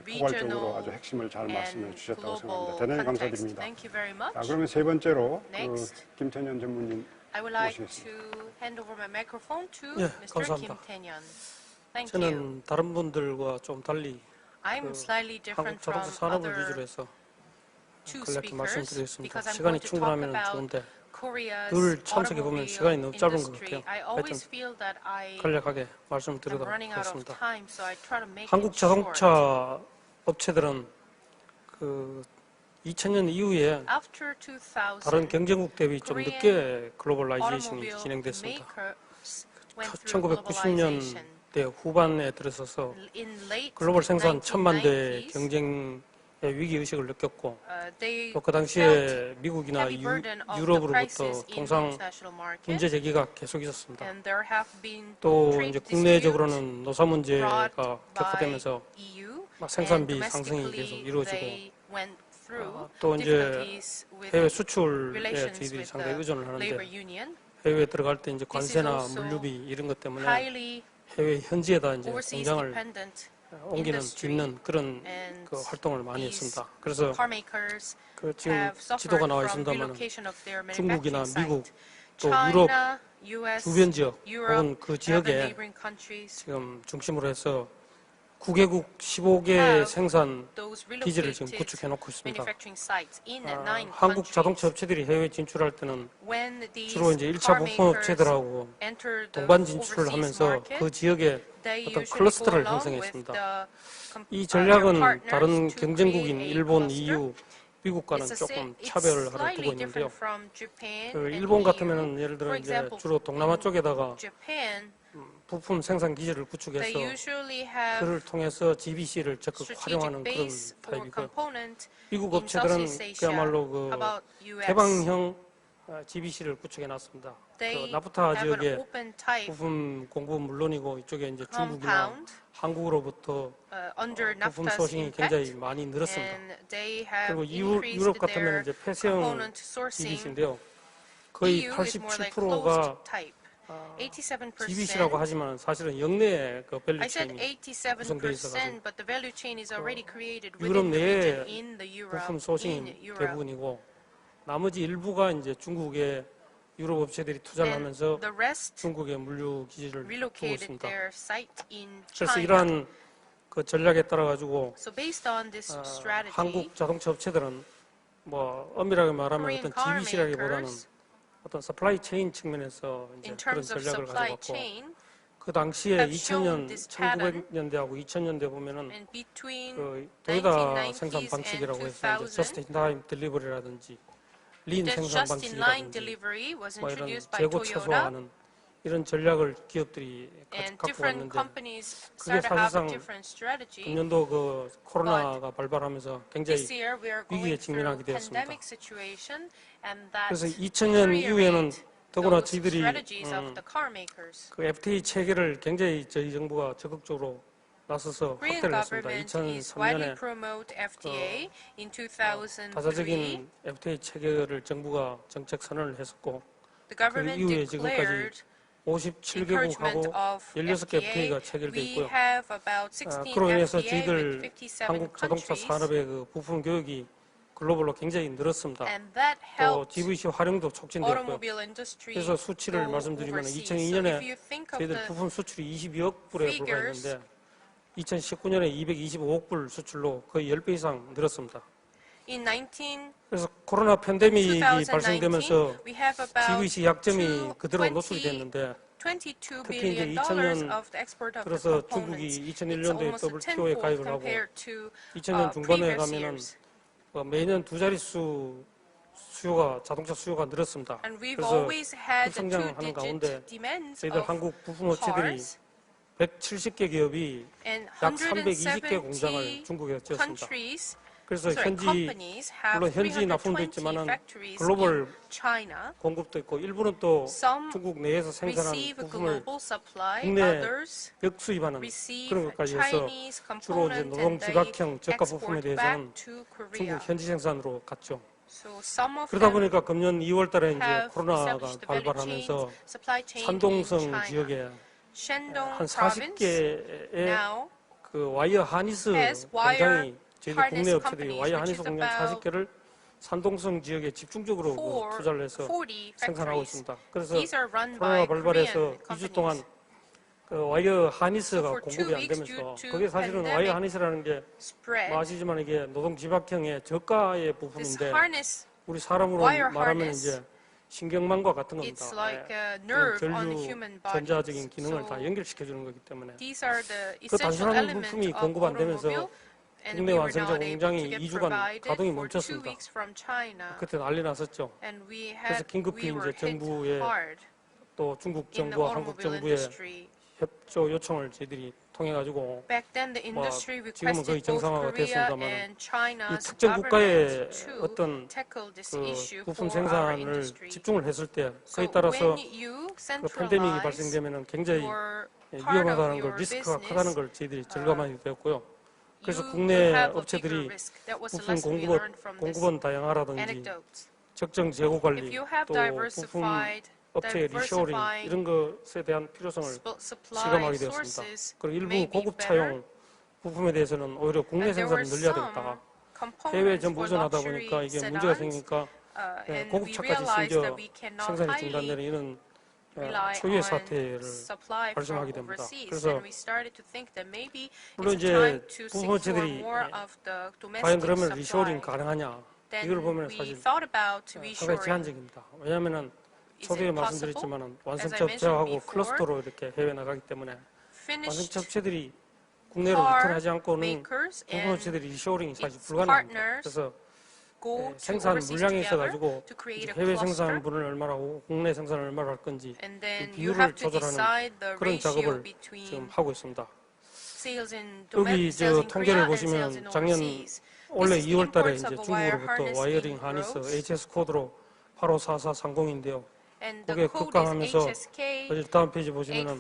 이 포괄적으로 아주 regional 핵심을 잘 말씀해 and 주셨다고 생각합니다. global 대단히 context. 감사드립니다. Thank you very much. 자, 그러면 세 번째로 그 Next. 김태년 전무님 I would like 모시겠습니다. to hand over my microphone to 예, Mr. Kim 감사합니다. Tae-yeon. Thank you. 저는 다른 분들과 좀 달리 I'm slightly different 한국 from 자동차 산업을 other 위주로 해서 two 간략히 speakers 말씀드리겠습니다. because I'm 시간이 going to talk 충분하면 about 좋은데 Korea's 늘 참석해 보면 automobile 시간이 너무 짧은 것 industry. 같아요. I always 하여튼 feel that I 간략하게 am 말씀드리도록 running out of 하겠습니다. time, so I try to make 한국 it short. 자동차 업체들은 그 2000년 이후에 After 2000, 다른 경쟁국 대비 좀 Korean 늦게 글로벌라이제이션이 automobile 진행됐습니다. makers went through 1990년대 globalization. 후반에 들어서서 In late 글로벌 생산 1000만 대 1990s, 경쟁의 위기 의식을 느꼈고 they 또 그 felt 당시에 미국이나 heavy burden of the 유럽으로부터 crisis in the 통상 international market, 문제 제기가 계속 있었습니다. and there have been 또 trade 이제 disputes 국내적으로는 노사 문제가 brought 격화되면서 by EU, 막 생산비 and 상승이 계속 domestically 이루어지고 they went through 또 이제 difficulties with 해외 수출에 relations 저희들이 with 상당히 the 의존을 labor 하는데 union. 해외에 들어갈 때 이제 This is 관세나 also 물류비 이런 것 때문에 highly 해외 현지에다 이제 overseas 공장을 dependent 옮기는 industry, 짓는 그런 and 그 활동을 많이 these 했습니다. 그래서 car makers 그 지금 have suffered 지도가 나와 from 있습니다만 relocation of their 중국이나 manufacturing 미국 site. 또 유럽 China, US, 주변 지역 Europe, 혹은 그 and the 지역에 neighboring countries 지금 중심으로 해서 9개국 15개 have 생산 those 기지를 지금 relocated 구축해 놓고 있습니다. manufacturing sites in 9 한국 자동차 countries. 업체들이 해외 진출할 때는 When these 주로 이제 1차 car 부품 makers 업체들하고 enter the 동반 진출을 overseas 하면서 market, 그 지역에 they 어떤 usually go 클러스터를 along with 형성했습니다. the 이 전략은 their partners 다른 to 경쟁국인 create a 일본, cluster. EU, 미국과는 It's 조금 it's 차별을 slightly 두고 있는데요. different from Japan 그 and 일본 EU. 같으면은 예를 들어 For 이제 example, 주로 동남아 in 쪽에다가 Japan, 부품 생산 기지를 they 구축해서 usually have 그를 통해서 GBC를 적극 strategic 활용하는 그런 base for 타입이고요. component 미국 in 업체들은 Southeast Asia. 그야말로 그 How about US? 개방형 GBC를 구축해 놨습니다. 그 They 나프타 have an 지역에 open type 부품 공급 물론이고 이쪽에 이제 중국이나 compound 한국으로부터 under 부품 NAFTA's 소싱이 impact, 굉장히 많이 늘었습니다. and they have 그리고 increased 유럽 같으면 their 이제 폐쇄형 component sourcing. GBC인데요. 거의 EU is more like 87%가 closed type. 87%. GBC라고 하지만 사실은 영내에 그 I said 밸류체인이 구성되어 있어가지고 87%, but the value chain is already created 유럽 within the 내에 region in the Europe. 부품 In 소싱이 Europe. 대부분이고 나머지 일부가 이제 중국에 유럽 업체들이 투자를 And 하면서 the rest 중국에 물류 기지를 두고 relocated 있습니다. their site in 그래서 China. 이러한 그 전략에 따라 가지고 So based on this strategy, 한국 자동차 업체들은 뭐 엄밀하게 말하면 Korean 어떤 car GBC라기보다는 makers 어떤 서플라이 체인 측면에서 이제 in 그런 terms of 전략을 supply 가져갔고 chain, 그 당시에 have shown 2000년, this pattern 1900년대하고 2000년대 보면은 and between 그 도요타 1990s 생산 and 방식이라고 해서 이제 2000, 저스트 인 타임 딜리버리라든지 린 the 생산 just-in-line 방식이라든지 delivery was 뭐 이런 introduced by 재고 Toyota, 최소화하는 이런 전략을 기업들이 and 갖고 different 왔는데 companies 그게 started to have a 사실상 different strategy. 금년도 그 코로나가 발발하면서 굉장히 This year we are 위기에 going through 직면하게 되었습니다. pandemic situation, and that 그래서 2000년 이후에는 deteriorate 더구나 those 저희들이 strategies of the car makers. 그 FTA 체계를 굉장히 저희 정부가 적극적으로 나서서 Korean 확대를 했습니다. government is widely 2003년에 promote FTA. In 2003, 다자적인 FTA 체계를 정부가 정책 선언을 했었고 the government 이후에 지금까지 declared encouragement 57개국하고 of 16개 FTA가 FTA. 체결돼 We 있고요. have about 16 그로 인해서 FTA 저희들 with 57 한국 자동차 countries, 산업의 그 부품 교육이 글로벌로 굉장히 늘었습니다. and that 또 helped GVC 활용도 촉진되었고요. automobile industry 그래서 수치를 go 말씀드리면 overseas. So 2002년에 if you think of 저희들 the 부품 수출이 22억 불에 figures, 불과했는데 2019년에 225억 불 수출로 거의 10배 이상 늘었습니다. in 19 그래서 코로나 팬데믹이 2019, 발생되면서 we have about GVC 약점이 그대로 노출이 됐는데 $22 특히 이제 billion 2000년 of the export of the 그래서 components. 중국이 It's 2001년도에 almost a WTO에 tenfold 가입을 하고 compared to 2000년 중반에 previous 가면은 years. 매년 두 자릿수 수요가 자동차 수요가 늘었습니다. And we've 그래서 always had the 급성장하는 가운데 two-digit demands 저희들 of 한국 부품 업체들이 cars, 170개 기업이 and 약 320개 공장을 170 중국에 지었습니다. countries, 그래서 현지 companies have 물론 현지 납품도 320 있지만은 factories 글로벌 in China. 공급도 있고 일부는 또 Some 중국 내에서 생산한 receive 부품을 global supply, 국내 others 역수입하는 receive 그런 것까지 해서 Chinese 주로 이제 components 노동 and they 지각형 저가 export 부품에 back 대해서는 to Korea. 중국 현지 생산으로 갔죠. So some of 그러다 them 보니까 금년 2월 달에 이제 have 코로나가 established the value 발발하면서 chains, supply chain in 산동성 China. 지역에 Shandong 한 province 40개의 now 그 와이어 하니스 has wire 공장이 저희들 국내 harness 업체들이 companies, 와이어 which 하니스 is 공장 about 40개를 산동성 지역에 집중적으로 그 for 투자를 해서 40 생산하고 factories. 있습니다. 그래서 These are run 코로나 by 발발해서 Korean 2주 동안 companies. 그 와이어 So 하니스가 for 2 공급이 안 weeks 되면서 due to 그게 사실은 와이어 pandemic 하니스라는 게 spread, 뭐 아시지만 이게 노동 지박형의 저가의 this 부품인데 harness, 우리 사람으로 wire 말하면 harness, 이제 신경망과 같은 겁니다. it's like a 그냥 nerve on the 전류 human body. 전자적인 기능을 So 다 연결시켜주는 거기 때문에 these are the 그 essential 단순한 elements 부품이 of 공급 안 되면서 automobile, and 국내 we were 완성차 not able 공장이 to get 2주간 provided 가동이 for 2 멈췄습니다. weeks from China. 그때 난리 났었죠. And we 그래서 had, 긴급히 we were 이제 hit 정부의 hard 또 중국 in the 정부와 한국 automobile 정부의 industry. 협조 요청을 저희들이 통해 가지고 Back then, the industry 지금은 거의 requested both 정상화가 Korea 됐습니다만 and 이 China's 특정 국가의 government to 어떤 tackle this 그 issue 부품 for our 생산을 industry. 집중을 했을 때 So 그에 따라서 when you 그 팬데믹이 centralize 발생되면은 굉장히 your part of 위험하다는 걸 your 리스크가 business, 크다는 걸 저희들이 절감하게 되었고요. 그래서 you 국내 will have a 업체들이 bigger risk. That was the 부품 lesson we 공급원, learned from this 공급원 다양화라든지 anecdote. 적정 재고 If 관리 you have 또 부품 diversified, 업체의 리쇼어링 diversifying 이런 것에 대한 필요성을 supply 실감하게 되었습니다. sources 그리고 일부 may be 고급 better. 차용 부품에 대해서는 오히려 국내 And there were 생산을 늘려야 some 되겠다. components 해외 전부 for 의존하다 luxury 보니까 이게 문제가 sedans, 생기니까 and we 고급차까지 realized 심지어 that we cannot 생산이 highly 중단되는 이런 rely 초유의 on 사태를 supply from 발생하게 됩니다. overseas. 그래서 And we started to think that maybe 물론 it's 이제 time to 부품 secure 업체들이 more of the 과연 domestic 그러면 supply. 리쇼어링 가능하냐 Then 이걸 보면 we 사실 thought about 상당히 reshoring. 제한적입니다. 왜냐하면 Is 초기에 it possible? 말씀드렸지만 As 완성차 I mentioned 업체하고 before, 클러스터로 이렇게 해외 나가기 때문에 Finished 완성차 업체들이 국내로 car 리턴하지 않고는 makers 부품 and 업체들이 리쇼어링이 사실 its 불가능합니다. partners 그래서 go to 생산 overseas 물량이 together 있어가지고 to create 이제 a 해외 cluster. 생산분을 얼마나 하고 국내 생산을 얼마나 할 건지 And then 이 you 비율을 have to 조절하는 decide the 그런 ratio 작업을 지금 between 하고 있습니다. sales in 여기 sales 저 in Korea 통계를 and sales in 보시면 작년 overseas. 올해 This is the 2월 달에 imports 이제 of a wire 중국으로부터 harness 와이어링 in 하니스 gross. HS 코드로 85430인데요. And 그게 the code is 급감하면서 HSK 어제 다음 페이지 보시면은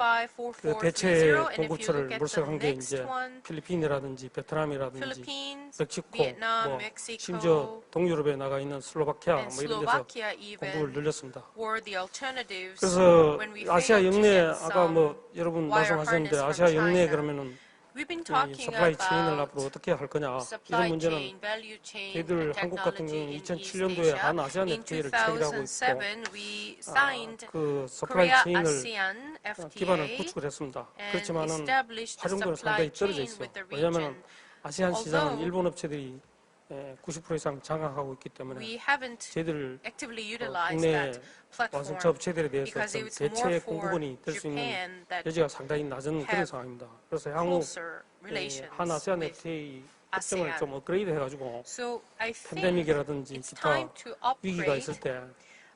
그 대체 854430. And if you 공급처를 look at the 몰색한 게 next 이제 one, 필리핀이라든지 베트남이라든지 Philippines, 멕시코, Vietnam, 뭐 Mexico, 심지어 동유럽에 나가 있는 슬로바키아 and 뭐 이런 데서 Slovakia 공급을 even 늘렸습니다. were the alternatives 그래서 when we 아시아 failed to 영내 get 아까 뭐 some 여러분 wire 말씀하셨는데 harness 아시아 from 영내 China. 그러면은 We've been 이 talking 서플라이 체인을 about 앞으로 어떻게 할 거냐 supply 이런 문제는 chain, value chain, 저희들 and 한국 같은 technology 경우는 in East 2007년도에 Asia. 한 아세안 In FTA를 체결하고 있고 2007, we signed 그 서플라이 Korea 체인을 ASEAN 기반을 FTA 구축했습니다. and 그렇지만은 established the 활용도는 supply 상당히 떨어져 chain 있어요. with the 왜냐하면 region. 아시안 시장은 Although 일본 업체들이 90% 이상 장악하고 있기 때문에 we haven't 저희들 actively utilized 국내 that platform 완성차 업체들에 대해서 because 좀 it's more 대체 for 공급원이 될 수 있는 Japan that 여지가 상당히 낮은 그런 have 상황입니다. 그래서 향후 closer relations 한 아세안 with FTA 협정을 ASEAN. 좀 업그레이드 해가지고 So I think 팬데믹이라든지 it's 기타 time to 위기가 upgrade 있을 때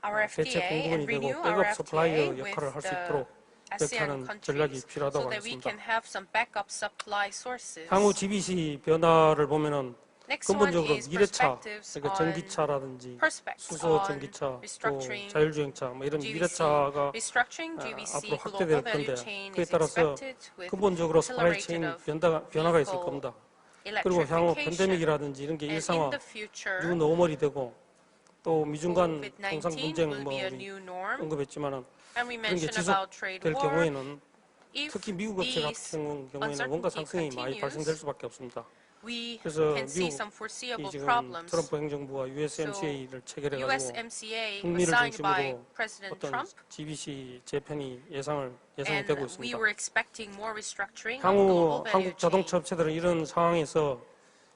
our 대체 FTA 공급원이 and 되고 renew our 백업 서플라이어 FTA 역할을 할 with 수 the 있도록 이렇게 ASEAN 하는 전략이 countries 필요하다고 so that we 하겠습니다. can have some backup supply sources. 향후 GBC 변화를 보면은 Next one 근본적으로 is 미래차, perspectives 그러니까 on 전기차라든지 prospects 수소 on 전기차, 또 restructuring 자율주행차 뭐 이런 GVC. 미래차가 Restructuring 앞으로 GVC 확대될 global value 건데 chain 그에 is 따라서 expected with 근본적으로 서플라이 체인 accelerated 변화가 있을 vehicle 겁니다. 그리고 향후 electrification. 팬데믹이라든지 이런 게 And in 일상화, the future, 뉴 노멀이 되고 또 미중 간 통상 COVID-19 분쟁 will 뭐 be a 우리 new norm. 언급했지만은 And we 그런 게 mentioned about 지속될 trade war. 경우에는 If 특히 미국 업체 these 같은 경우에는 원가 상승이 많이 continues, 발생될 수밖에 없습니다. we 그래서 can see 미국이 some foreseeable 지금 problems. 트럼프 행정부가 USMCA를 체결해가지고 USMCA was 북미를 signed by 중심으로 President 어떤 Trump, GBC 재편이 예상이 and 되고 we 있습니다. were expecting more restructuring of 향후 global value 한국 자동차 chain. 업체들은 이런 상황에서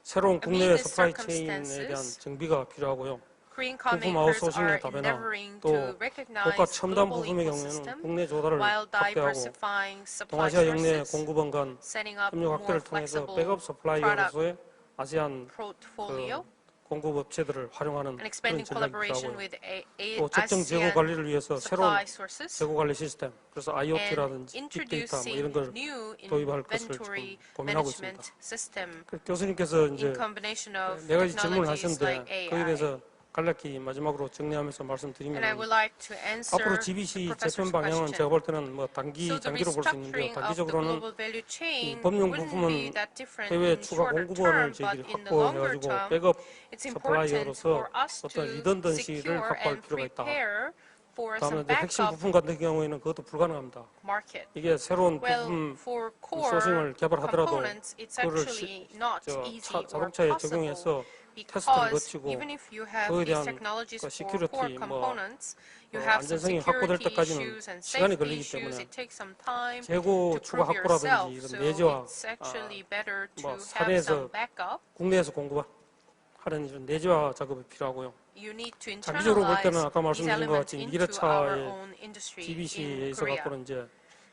새로운 Amid 국내외 these 서플라이 체인에 대한 circumstances, 정비가 필요하고요. Korean 부품 carmakers 아웃소싱의 are 답변화, endeavoring 또 to recognize 고가 첨단 global 부품의 경우에는 ecosystem 국내 조달을 while 확대하고 diversifying supply 동아시아 영내 sources, 공급원 간 setting up 협력 more 확대를 통해서 flexible 백업 product 서플라이어로서의 아세안 portfolio 공급 업체들을 활용하는 and 그런 expanding 전략이 collaboration 필요하고요. with 또 적정 재고 ASEAN 관리를 위해서 새로운 supply sources 재고 관리 시스템, 그래서 and IoT라든지 빅데이터 뭐 이런 introducing 걸 new 도입할 것을 inventory 지금 고민하고 management 있습니다. system 그 교수님께서 이제 in combination of 네 가지 질문을 technologies 하셨는데 like 거기에 대해서 AI. 간략히 마지막으로 정리하면서 And I 말씀드리면 would like to answer 앞으로 GBC the professor's 재편 방향은 question. 제가 볼 때는 뭐 단기, So the 장기로 볼 수 있는데요. restructuring of the 단기적으로는 global value chain 법령 wouldn't 부품은 be that different 해외 in 추가 shorter 공급원을 term, but 저희들이 in the longer 확보해가지고 term, 백업 it's important 서플라이어로서 for us 어떤 to 리던던시를 secure 확보할 and 필요가 있다. prepare for 다음에 some 이제 핵심 backup 부품 같은 경우에는 그것도 불가능합니다. market. 이게 새로운 Well, 부품 for 소싱을 core 개발하더라도 components, it's 그거를 actually not easy or 자동차에 possible 적용해서 테스트를 because 거치고 even if you have 그거에 these 대한 technologies 그 for security, core 뭐, components, you have some 안전성이 확보될 security 때까지는 issues and 시간이 safety 걸리기 issues. 때문에 It takes some time 재고 to 추가 prove yourself. 확보라든지 이런 So 내재와 it's actually better to 뭐 have 사내에서 some backup. 국내에서 공급하는 이런 내재화 작업이 필요하고요. You need to 장기적으로 볼 때는 internalize 아까 these 말씀드린 것 elements 같이 into our 미래차의 own industry GBC에 in 있어 Korea. 갖고는 이제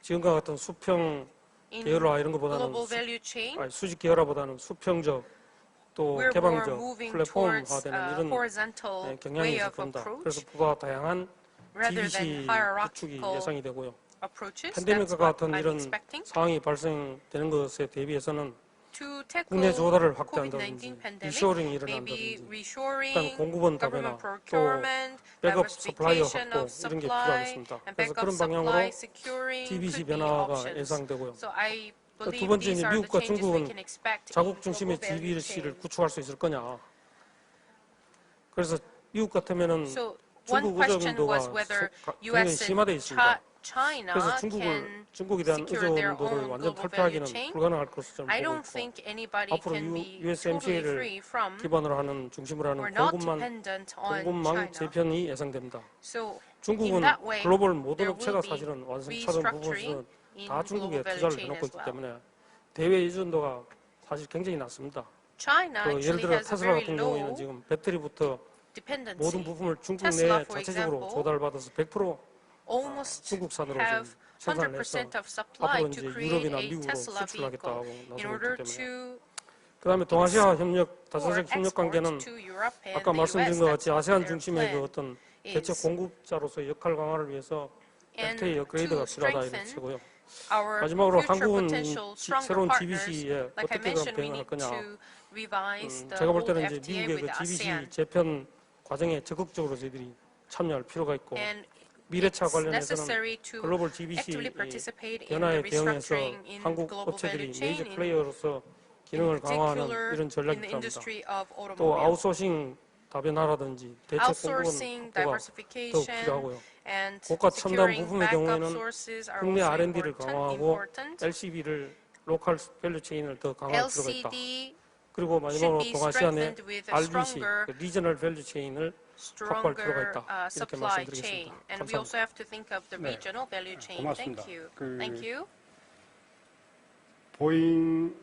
지금과 같은 수평 In 계열화 이런 것보다는 global value chain, 수직 계열화보다는 수평적 또 we're more 개방적 moving 플랫폼화되는 towards 이런 horizontal 경향이 way 있을 of 겁니다. approach 그래서 보다 다양한 rather than GBC 구축이 hierarchical 예상이 되고요. approaches. That's 팬데믹과 what 같은 I'm 이런 expecting. 상황이 발생되는 것에 대비해서는 To tackle 국내 조달을 COVID-19 확대한다든지 pandemic, 리쇼링이 maybe 일어난다든지 reshoring, 일단 공급원 government 답변화 또 procurement, 백업 서플라이어 diversification 확보 of 이런 게 supply, 필요하겠습니다. and 그래서 backup 그런 방향으로 supply securing GBC could be 변화가 options. 예상되고요. So I 두 believe 번째는 these are the 미국과 changes we 중국은 can expect in 자국 중심의 global value GBC를 chain. 구축할 수 있을 거냐. 그래서 미국 같으면은 So one 중국 question 의존도가 was whether 굉장히 U.S. 심화되어 and 있습니다. China 그래서 can 중국에 대한 secure their 의존도를 own 완전 global value 탈피하기는 chain. 불가능할 것으로 저는 I 보고 don't 있고 think anybody 앞으로 can be totally USMCA를 free from 기반으로 하는 중심으로 or 하는 not 공급망 dependent on 공급망 China. 재편이 예상됩니다. So in 중국은 that way, 글로벌 모든 there 업체가 will be 사실은 완성차전 restructuring 부분에서는 in 다 중국에 global value 투자를 chain 해놓고 as 있기 well. 때문에 대외 의존도가 사실 굉장히 낮습니다. China 그 예를 actually 들어 has a 테슬라 very 같은 경우에는 low 지금 배터리부터 dependency. 모든 부품을 중국 Tesla, 내에 for 자체적으로 example, 조달받아서 100% almost 중국산으로 have 지금 생산을 해서 100% of supply 앞으로 to 이제 create 유럽이나 a 미국으로 Tesla 수출하겠다고 vehicle in 나서고 order 있기 때문에 to 그다음에 동아시아 협력 or 다산적 협력 export 관계는 to Europe and 아까 the 말씀드린 US. 것 That's 같이 what 아세안 their 중심의 그 plan 어떤 대체 is. 공급자로서의 역할 강화를 위해서 And FTA 업그레이드가 to 필요하다 이런 strengthen 치고요. our 마지막으로 future 한국은 potential stronger 새로운 partners, GBC에 like I 어떻게 그럼 mentioned, we 대응할 need 거냐. to revise the 제가 볼 old 때는 이제 FTA 미국의 with 그 GBC ASEAN. 재편 과정에 적극적으로 저희들이 참여할 필요가 있고 And 미래차 it's 관련해서는 necessary to 글로벌 actively GBC participate in the 변화에 대응해서 restructuring in 한국 global 업체들이 value chain, 메이저 in 플레이어로서 기능을 강화하는 particular 이런 전략이 in the 필요합니다. industry of 또 automobile. 아웃소싱 다변화라든지 대체 공급원 Outsourcing, 확보가 더욱 diversification, 필요하고요. and 고가 첨단 securing 부품의 backup 경우에는 sources are 국내 also R&D를 강화하고 important. LCB를 로컬 밸류 체인을 더 강화할 필요가 있다. LCD 그리고 마지막으로 should be 동아시아 내 strengthened with a RBC, stronger 리저널 밸류 체인을 확보할 필요가 stronger 있다. 이렇게 supply chain. 말씀드리겠습니다. And we 감사합니다. also have to think of the 네. regional value chain. 고맙습니다. Thank you. 그- Thank you. 보잉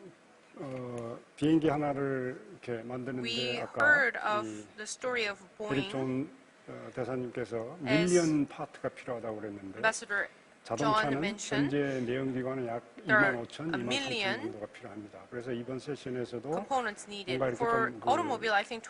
비행기 하나를 이렇게 만드는데 We 아까 heard of 이 the story of 에릭 Boeing. 존 대사님께서 As 밀리언 파트가 필요하다고 그랬는데 Ambassador John 자동차는 mentioned 현재 내연기관은 약 there are 25,000, 23,000 a million 정도가 필요합니다. 그래서 이번 세션에서도 components needed. 뭔가 이렇게 For 좀 그 automobile, I think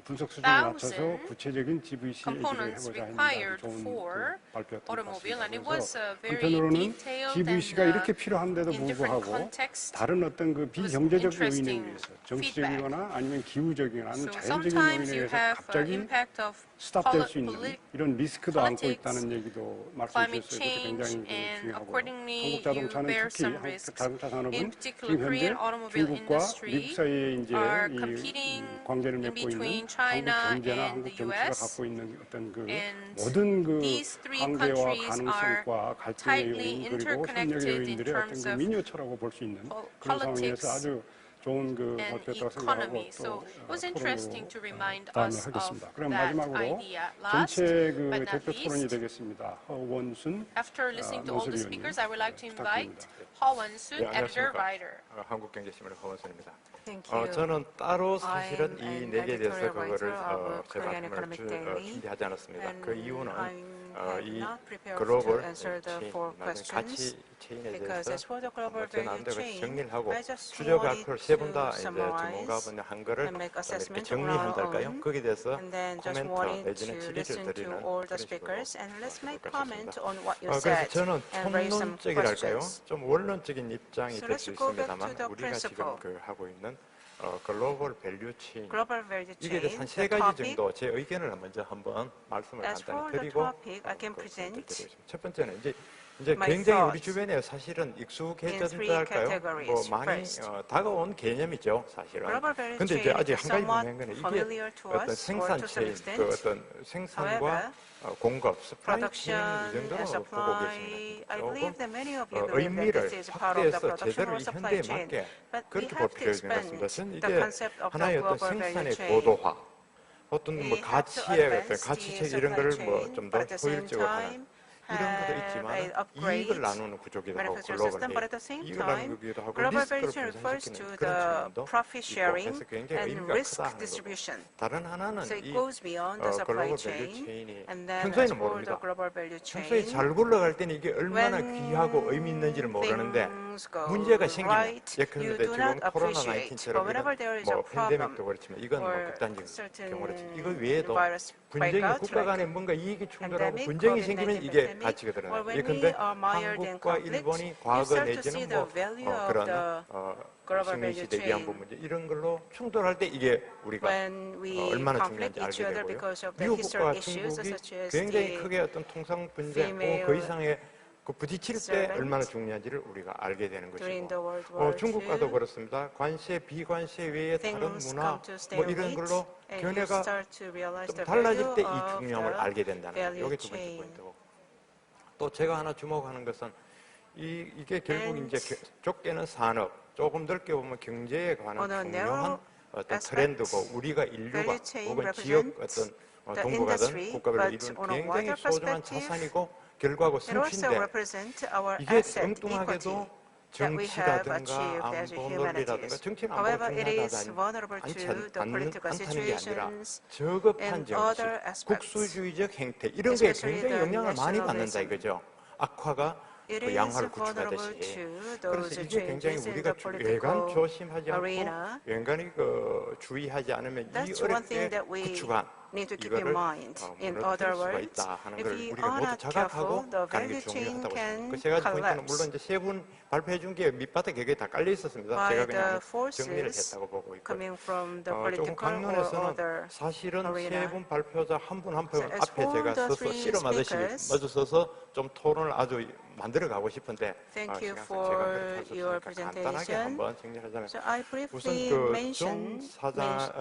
분석 수준에 맞춰서 23,000 구체적인 GVC 얘기를 components 해보자 했는데 required 아주 좋은 for 발표였던 것 automobile, and it 같습니다. was 그래서 very 한편으로는 detailed GVC가 and 이렇게 필요한데도 in different 불구하고 context. 다른 어떤 그 was 비경제적 요인에 interesting 의해서 정치적이거나 아니면 기후적이거나 아니면 So 자연적인 sometimes 요인에 you 의해서 have 갑자기 impact of 스탑될 수 있는 politics, 이런 리스크도 안고 politics, 있다는 얘기도 말씀해 climate 주셨어요. 그것도 change, 굉장히 and 중요하고 accordingly 한국 you 자동차는 bear 특히 some 한국 risks. 자동차 산업은 In particular, 지금 현재 Korean automobile 중국과 industry 미국 사이에 이제 are 이 competing 관계를 in 맺고 있는 between 한국 China 경제나 and 한국 the 정치가 US. 갖고 있는 어떤 그 And 모든 그 these three 관계와 countries 가능성과 갈등의 tightly 요인 그리고 협력의 interconnected in 요인들의 어떤 terms 그 of 미니어처라고 볼 수 있는 그런 상황에서 politics 아주 좋은 그 and 발표였다고 생각하고 economy. 또 So it was 토론으로 interesting to remind 다음에 us of 하겠습니다. 그럼 that 마지막으로 idea. Last 전체 그 but not 대표 토론이 least, 되겠습니다. 허원순 after listening to all the 논설위원님 speakers, I would like to invite 부탁드립니다. Heo Won-soon, 예, editor, 안녕하십니까. writer. 한국경제신문의 허원순입니다. Thank you. 저는 따로 I'm 사실은 이 an 내기에 대해서 editorial 그거를 writer of 제 Korean 발표를 Economic Daily, 준비하지 않았습니다. 그 and 이유는 I'm 이 not prepared 글로벌 to answer the four 가치 questions 체인에 because 대해서 as for the global 제 value 나름대로 chain, 정리를 하고 I just 주요 wanted 발표를 세 분 to 다 이제 summarize 전문가분들 한 거를 and make 좀 이렇게 assessment on our 정리한달까요? own, 거기에 대해서 and then just 코멘트 wanted 내지는 to 질의를 listen to 드리는 all the 그런 식으로 speakers and let's make 것 comment 같습니다. on what you 그래서 said 저는 and raise some 총론적이랄까요? questions. 좀 원론적인 입장이 So 될 let's 수 go back 있습니다만 to the 우리가 지금 principle. 그 하고 있는 글로벌 밸류 체인 Global value 이게 chain, 한 the 세 가지 topic. 정도 제 의견을 먼저 한번 말씀을 As for 간단히 the 드리고 topic, I can 그 present 코멘트를 드리겠습니다. 첫 번째는 이제 my 굉장히 우리 thoughts 주변에 사실은 in 익숙해졌다 three 할까요? 뭐 categories. 많이 First, 다가온 개념이죠, 사실은. global value 근데 이제 chain 아직 is 한 가지 somewhat 분명한 거는 이게 familiar to 어떤 us or 생산 to some 체인, extent. 그 어떤 생산과 However, 공급, 스프라이 체인 production 이 정도로 and 보고 supply, 계십니다. I 조금 believe that many of you believe that 의미를 this is part of the 확대해서 production 제대로 or 이 supply 현대에 chain. 맞게 But we 그렇게 볼 have to 필요가 있는 것 같습니다. expand 저는 the 이게 concept of the 하나의 어떤 global value 생산의 chain. 고도화, 어떤 We 뭐 have to 가치의 어떤 advance 가치책 the 이런 거를 supply 뭐 chain, 좀 더 but at the same 효율적으로 하는 time 이런 것도 have 있지만 a upgrade 이익을 나누는 구조기도 하고 manufacturing 글로벌 system, but at the same 이익을 time, 나누기도 하고 global value 리스크를 chain refers to 분산시키는 그런 the 측면도 profit 있고 sharing 해서 굉장히 and 의미가 risk 크다 하는 거고 distribution. 다른 하나는 So it 이 goes beyond the supply 글로벌 밸류 chain, 체인이 and then as 평소에는 for the 모릅니다. global value 평소에 chain, 잘 굴러갈 때는 이게 얼마나 when 귀하고 의미 있는지를 모르는데 things go 문제가 생기면 right, you 예컨대 do 지금 not 코로나 appreciate. 19처럼 But whenever there is a 뭐 problem 팬데믹도 그렇지만 이건 뭐 or 극단적인 certain 경우로 이거 외에도 virus 분쟁이 breakout, 국가 간에 like 뭔가 이익이 충돌하고 pandemic, 분쟁이 COVID-19 생기면 이게 pandemic, 가치가 or 드러나요. when 예컨대 we are mired in 한국과 conflict, 일본이 you 과거 start to 내지는 see 뭐 the value of 그런 the global 식민지 value 대비한 chain. 부분 이런 걸로 충돌할 때 이게 우리가 When we 얼마나 conflict 중요한지 each 알게 other 되고요. because of the 미국과 historic issues 중국이 such as 굉장히 the 크게 어떤 통상 분쟁 female 그 이상의 그 부딪힐 때 servant 얼마나 중요한지를 우리가 알게 되는 during 것이고 the World War 중국과도 II, 그렇습니다. 관세, 비관세 외에 다른 things 문화 come to 뭐 이런 stalemate, 걸로 and you 견해가 start to realize 좀 the 달라질 value 때 이 of 중요함을 the 알게 된다는 거예요. value 이게 두 번째 chain. 포인트고 또 제가 하나 주목하는 것은 이게 결국 And 이제 좁게는 산업, 조금 넓게 보면 경제에 관한 on a 중요한 narrow 어떤 aspect, 트렌드고 우리가 인류가 value chain 혹은 지역 represents 어떤 the 동북아든 industry, 국가별로 but 이룬 on a 굉장히 wider 소중한 perspective, 자산이고 결과고 it also 성취인데 represents our 이게 asset 엉뚱하게도 equity that we have 정치라든가 achieved as 안보 humanities. 논리라든가 정치는 However, 안보가 it is 중요하다니 vulnerable to the political 않다는 게 아니라 situations 저급한 and 정치, other aspects, 국수주의적 행태 이런 게 especially 굉장히 the 영향을 많이 받는다 nationalism. 이거죠. 악화가 It 그 is 양화를 vulnerable 구축하듯이. to 그래서 those 이게 굉장히 changes in 우리가 the 외관 political 조심하지 않고 arena. 외관이 주의하지 않으면 이 That's one thing 어렵게 that we 구축한 need to keep in 이거를 mind. In 무너뜨릴 other 수가 words, 있다 하는 if 걸 we 우리가 are 모두 not 자각하고 careful, the 가는 게 value chain 중요하다고 can 생각합니다. 그 세 가지 포인트는 collapse 물론 이제 세 분 발표해 준 게 밑바닥에 다 깔려 있었습니다. by 제가 the 그냥 forces 정리를 했다고 보고 있고 coming from the 조금 political or 강론에서는 other 사실은 arena. 세 분 발표자 한 분 한 분 So as 앞에 for 제가 the 서서 three 씨름하듯이 speakers, 마주 서서 좀 토론을 아주 만들어 가고 싶은데 Thank you 시간상 for 제가 그렇게 할 수 your 없으니까 간단하게 presentation. 한번 정리하자면 So I 우선 briefly 그정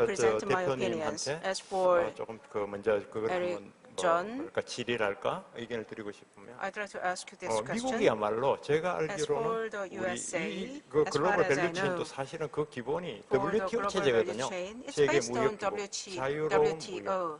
present my opinions. 대표님한테 As for 조금 먼저 그걸 Eric 한번 John, 뭐랄까 질의랄까 의견을 드리고 싶으면 I'd like to ask you this question. 미국이야말로 제가 As for 알기로는 the 우리 USA, 그 as 글로벌 far as I 밸류 체인도 know, 사실은 그 기본이 for the WTO global 체제거든요. value chain, it's 세계 based on 무역기구 자유로운 무역 WTO,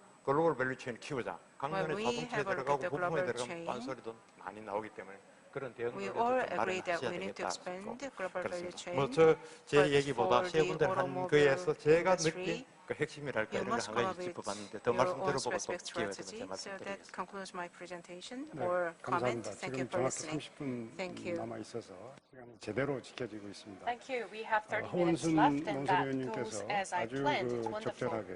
글로벌 밸류체인 키우자. 강연에 we 자동차에 have a look 들어가고 at the 부품에 global 들어가면 chain, 빤소리도 많이 나오기 때문에 그런 대응 we 노력을 all 좀 agree that 마련하셔야 we need to 되겠다 expand 싶고 the global value 그렇습니다. chain. 뭐제 but 얘기보다 for 세 the 분들 한 automobile 거에서 제가 industry, 느낀 그 핵심이랄까 you 이런 걸 must 한 come 가지 up with 짚어봤는데 더 your 말씀 own 들어보고 또 specific 기회가 되면 strategy. 제가 So that 말씀드리겠습니다. concludes my presentation 네, or comment. 감사합니다. Thank you 지금 for 정확히 listening. 30분 Thank you. 남아 있어서 시간이 제대로 지켜지고 있습니다. Thank you. We have 30 minutes 허원순 left, and that goes 논설위원님께서 as I 아주 planned. It's wonderful. 적절하게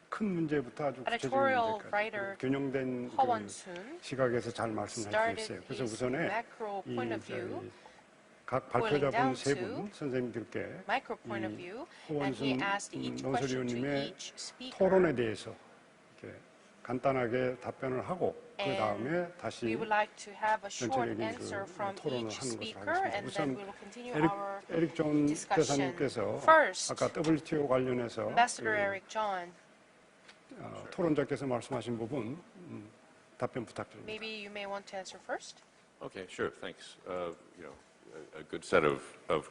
큰 문제부터 아주 구체적인 Editorial 문제까지 writer 균형된 그 허원순 시각에서 잘 말씀해 started 주셨어요. 그래서 his 우선에 macro point of view, 각 boiling 발표자분 down 세 to 분 선생님들께 micro point of 이 view, and he 허원순 asked each question to 논설위원님의 each speaker. 토론에 대해서 이렇게 간단하게 답변을 하고 그 And 다음에 we 다시 would like to have a short 전체적인 answer 그 from 토론을 each 하는 것으로 speaker, 하겠습니다. and then 우선 we will continue our 에릭 존 discussion. 대사님께서 First, 아까 WTO 관련해서 Ambassador 그, Eric John, 토론자께서 말씀하신 부분 답변 부탁드립니다. maybe you may want to answer first. Okay, sure, thanks. A good set of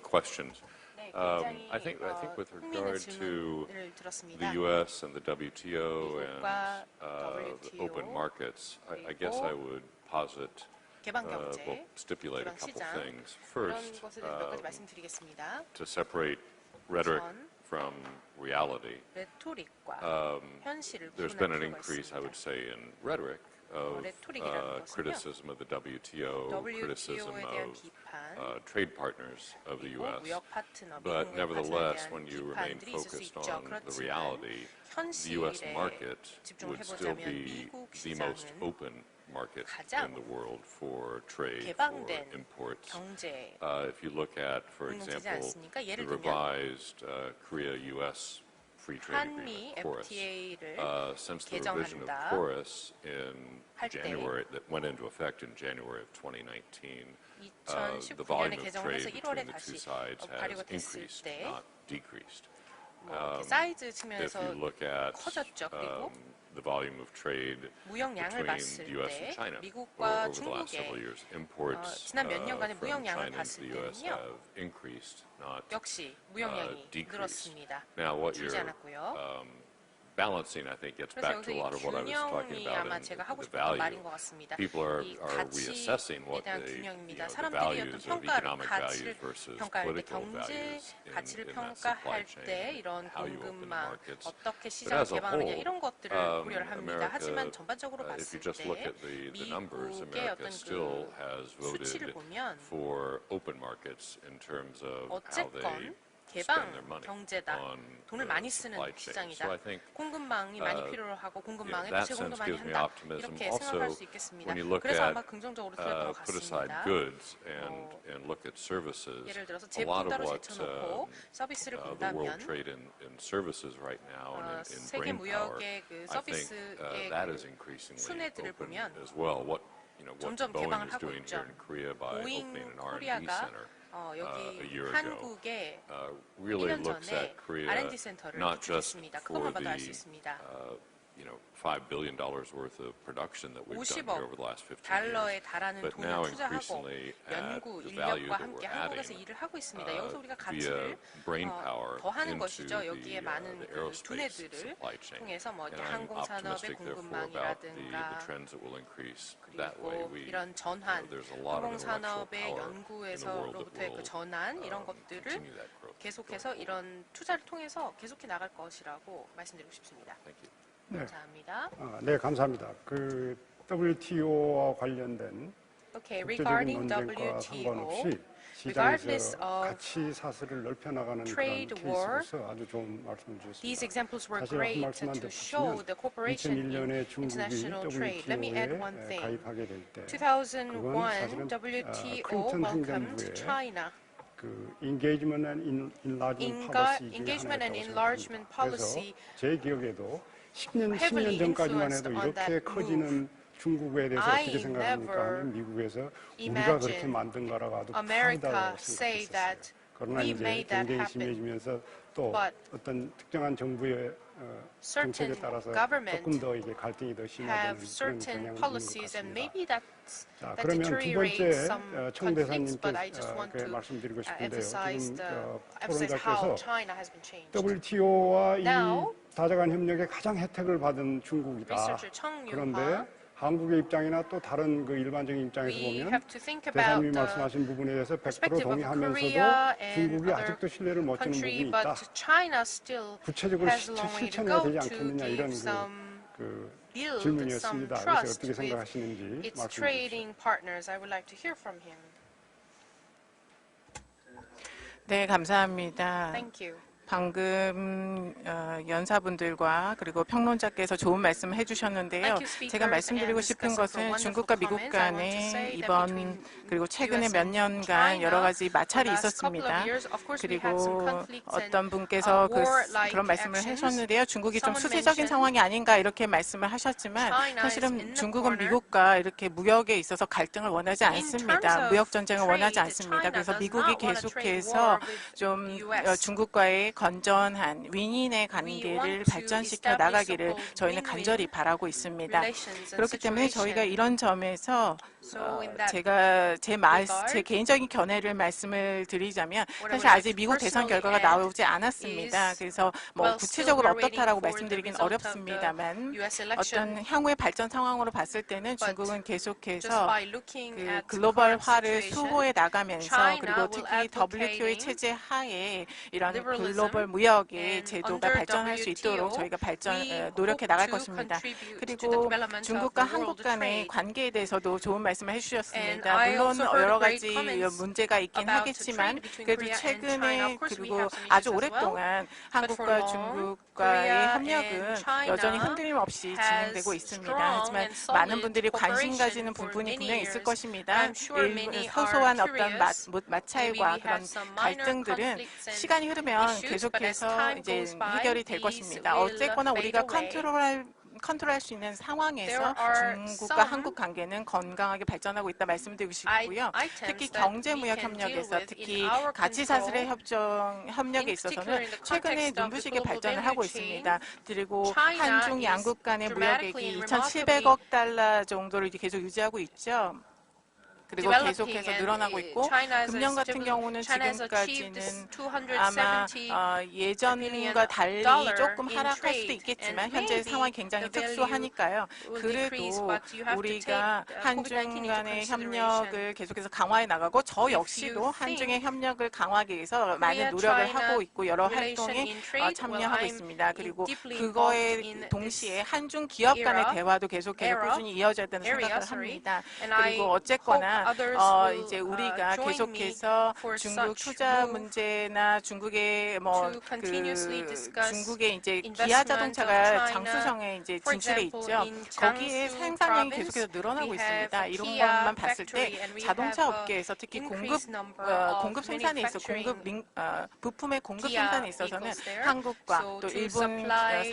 questions. 네, I think with regard to 질문을 들었습니다. the U.S. and the WTO and 미국과 the open WTO, markets, I guess I would posit, 개방 경제, well, stipulate a 개방 couple 시장, things. 그런 First, 것에 대해서 몇 가지 말씀드리겠습니다. to separate rhetoric 우선 from reality. 레토릭과 현실을 There's been an 구분할 필요가 increase, I 있습니다. would say, in rhetoric of 레토릭이라는 것은요, criticism of the WTO, criticism WTO에 대한 of 비판, trade partners of the 그리고 U.S. 무역 파트너, But 미국의 파트너에 nevertheless, 대한 when you remain 비판들이 있을 수 focused 있죠. on the 그렇지만 reality, the U.S. 현실에 market 집중을 would still 해보자면 be 미국 the most 시장은 open market 가장 in the world for trade, for 개방된 imports. 경제 If you look at, for 공동체지 example, 않습니까? the 예를 들면 revised Korea-U.S. free trade 한미 agreement, KORUS, FTA를 since the revision of 개정한다 KORUS in 할 때, January, that went into effect in January of 2019, the 2019년에 volume of 개정을 해서 trade 1월에 between the 다시 two sides has 발효가 됐을 increased, 때 not decreased. 뭐 사이즈 If 측면에서 you look at 커졌죠. 그리고 the volume of trade 무역량을 between 봤을 the U.S. and 때 China 미국과 over the last several 중국의 years, imports 지난 몇 년간의 from 무역량을 China into 봤을 the U.S. 때는요, have increased, not 역시 무역량이 decreased. 늘었습니다. Now, what 줄지 you're 않았고요. balancing, I think, gets 그래서 back to a lot of 여기서 what I was talking 균형이 about 아마 in 제가 하고 the 싶었던 value. 말인 것 같습니다. People 이 are reassessing 가치에 what 대한 the 균형입니다. the 사람들이 values 어떤 of 평가를 economic 가치를 values versus 평가할 때 political 경제 values 가치를 in that supply 평가할 chain, 때 이런 how you open the 공급망 markets. 어떻게 But 시장을 as a 개방하느냐 whole, 이런 것들을 고려를 합니다. 하지만 America, 전반적으로 if 봤을 you just look 때 at the numbers, 미국의 America 어떤 still 그 has 수치를 voted 보면 for open markets in terms of how they 어쨌건 spend 개방 their money 경제다. on 돈을 the 많이 쓰는 supply chain. 시장이다. So I think 공급망이 많이 필요로 하고 공급망에 that 재공도 sense 많이 gives me 한다. optimism. 이렇게 생각할 Also, 수 있겠습니다. when you look 그래서 at 아마 긍정적으로 들었던 것 put aside 같습니다. goods and look at services, 예를 들어서 a lot 제품 of 따로 what 제쳐놓고 서비스를 the world 본다면 trade in services right now and in 세계 brain power, 무역의 그 I think 서비스의 that 그 is increasingly 순회들을 open 보면 as well. What 점점 Boeing 개방을 is 하고 doing 있죠. here in Korea by 보잉 opening an R&D 코리아가 center a 여기 year ago, 한국에 really 1년 looks 전에 at Korea R&D 센터를 not just 구축했습니다. for 그것만 봐도 알 수 the 있습니다. $5 billion worth of production that we've done 50억 here over the last 15 달러에 years. 달하는 But now 돈을 투자하고 increasingly at 연구 the value 인력과 that 함께 we're 한국에서 adding 일을 하고 있습니다. 여기서 우리가 via 가치를 brain power 더하는 into 것이죠. 여기에 많은 the 그 aerospace 두뇌들을 supply chain. 통해서 뭐 이렇게 And I'm 항공 산업의 optimistic, therefore, about the 공급망이라든가 trends that will increase that way. 그리고 이런 전환, There's a lot of 항공 intellectual 산업의 power in the world that 연구에서로부터의 그 will 전환 이런 것들을 continue that growth. 계속해서 이런 투자를 통해서 계속해 나갈 것이라고 말씀드리고 싶습니다. Thank you. 네, 감사합니다. 네 감사합니다. 그 WTO와 관련된 Okay, 국제적인 regarding 논쟁과 WTO, 상관없이 regardless 시장에서 of 가치 사슬을 넓혀나가는 그런 trade war, 케이스로서 아주 좋은 말씀을 these 주셨습니다. examples were 다시 한 great 말씀만 to 더 show 붙이면 the cooperation in 2001년에 중국이 international trade. Let me add one WTO에 thing. 가입하게 될 때 2001, 사실은, WTO 클린턴 welcomed 행정부의 China. 그 engagement and enlargement policy 중에 engagement and 하나였다고 enlargement 생각합니다. 그래서 policy 제 기억에도 10년 heavily 전까지만 influenced 해도 on 이렇게 that 커지는 중국에 대해서 I 어떻게 생각합니까 never 하면 미국에서 우리가 imagined 그렇게 만든 거라고 아도 America 파이다라고 say 생각했었어요. that 그러나 we 이제 made that 경쟁이 happen. 심해지면서 또 But 어떤 특정한 정부의 정책에 certain 따라서 government 조금 더 이게 갈등이 더 심화되는 have 그런 certain 경향이 있는 것 policies, and 같습니다. maybe 자, that 그러면 두 deteriorates 번째 some 청 conflicts. 대사님께 But I just want to 말씀드리고 싶은데요. emphasize 지금 how 토론자께서 China has been changed. WTO와 이 Now, 다자간 협력에 가장 혜택을 받은 중국이다. Researcher Chung 그런데 Yoo-ha, 한국의 입장이나 또 다른 그 일반적인 입장에서 we 보면 have to think about 대사님이 the 말씀하신 부분에 대해서 100% perspective of Korea 동의하면서도 and 중국이 other 아직도 신뢰를 못 주는 country, 부분이 있다. but China still 구체적으로 has a long way to 실천해야 go 되지 to 않겠느냐 이런 give some build some 질문이었습니다. 그래서 trust 어떻게 with 생각하시는지 its 말씀해 주십시오. trading partners. I would like to hear from him. 네, 감사합니다. Thank you. 방금 연사분들과 그리고 평론자께서 좋은 말씀을 해주셨는데요. Thank you, speakers 제가 말씀드리고 and 싶은 discussants for 것은 wonderful 중국과 미국 comments. I want to 간에 say that 이번 between 그리고 최근에 US 몇 and 년간 China, 여러 가지 마찰이 the last couple 있었습니다. of years, of course, we had some 그리고 conflicts and 어떤 분께서 warlike 그런 말씀을 actions. 하셨는데요. 중국이 좀 Someone 수세적인 mentioned 상황이 아닌가 이렇게 말씀을 하셨지만 China is 사실은 in the 중국은 corner. 미국과 이렇게 무역에 있어서 갈등을 원하지 In 않습니다. terms of 무역 전쟁을 원하지 trade, 않습니다. China 그래서 does 미국이 not want a trade 계속해서 war with 좀 the US. 중국과의 건전한 윈윈의 관계를 want to 발전시켜 establish 나가기를 so-called 저희는 win-win 간절히 바라고 있습니다. relations and 그렇기 때문에 저희가 situation. 이런 점에서 So in that 제가 제 regard, 개인적인 견해를 말씀을 드리자면 what I would 사실 like 아직 to 미국 대선 personally 결과가 add 나오지 않았습니다. is, 그래서 뭐 well, still 구체적으로 we're waiting 어떻다라고 for the 말씀드리긴 result of the 어렵습니다만 US election. 어떤 향후의 발전 상황으로 봤을 때는 But 중국은 just 계속해서 by looking 그 at 글로벌화를 current 수호해 situation, 나가면서 China 그리고 will 특히 advocating WTO의 체제 하에 이런 liberalism 글로벌 무역의 and 제도가 under 발전할 수 있도록 WTO, 저희가 we 노력해 hope 나갈 to 것입니다. contribute to the 그리고 development of 중국과 the 한국 world 간의 trade. 관계에 대해서도 좋은 말씀을 And 해주셨습니다. I 물론 also heard 여러 great 가지 comments 문제가 있긴 about 하겠지만 trade between 그래도 Korea and China. 최근에 Of course, we 그리고 have some 아주 issues as well. 오랫동안 But for 한국과 long, 중국과의 Korea 협력은 and China 여전히 흔들림 없이 has 진행되고 있습니다. strong 하지만 and solid 많은 분들이 관심 cooperation 가지는 for 부분이 many 분명히 있을 years. 것입니다. I'm sure many are 소소한 어떤 curious. Maybe 마찰과 we 그런 have some minor 갈등들은 conflicts and 시간이 흐르면 issues, but as 계속해서 time 이제 goes by, 해결이 될 these 것입니다. will 어쨌거나 fade 우리가 away. 컨트롤할 수 있는 상황에서 There are 중국과 some 한국 관계는 건강하게 발전하고 있다 말씀드리고 싶고요. items 특히 that 경제 we 무역 can deal 협력에서 with 특히 in our 가치사슬의 control, 협력에 in particular 있어서는 in the 최근에 context of the 눈부시게 global 발전을 value 하고 chain, 있습니다. 그리고 China 한중 is 양국 간의 dramatically 무역액이 and 2,700억 달러 정도를 이제 계속 유지하고 있죠. 그리고 계속해서 늘어나고 있고 금년 같은 경우는 지금까지는 아마 예전과 달리 조금 하락할 수도 있겠지만 현재 상황이 굉장히 특수하니까요. 그래도 우리가 한중 간의 협력을 계속해서 강화해 나가고 저 역시도 한중의 협력을 강화하기 위해서 많은 노력을 하고 있고 여러 활동에 참여하고 있습니다. 그리고 그거에 동시에 한중 기업 간의 대화도 계속해서 꾸준히 이어져야 된다는 생각을 합니다. 그리고 어쨌거나 이제 우리가 계속해서 중국 투자 문제나 중국의 중국의 이제 기아 자동차가 장수성에 이제 진출해 있죠. 거기에 생산량이 계속해서 늘어나고 있습니다. 이런 것만 봤을 때 자동차 업계에서 특히 공급 생산에 있어 부품의 공급 생산에 있어서는 한국과 또 일본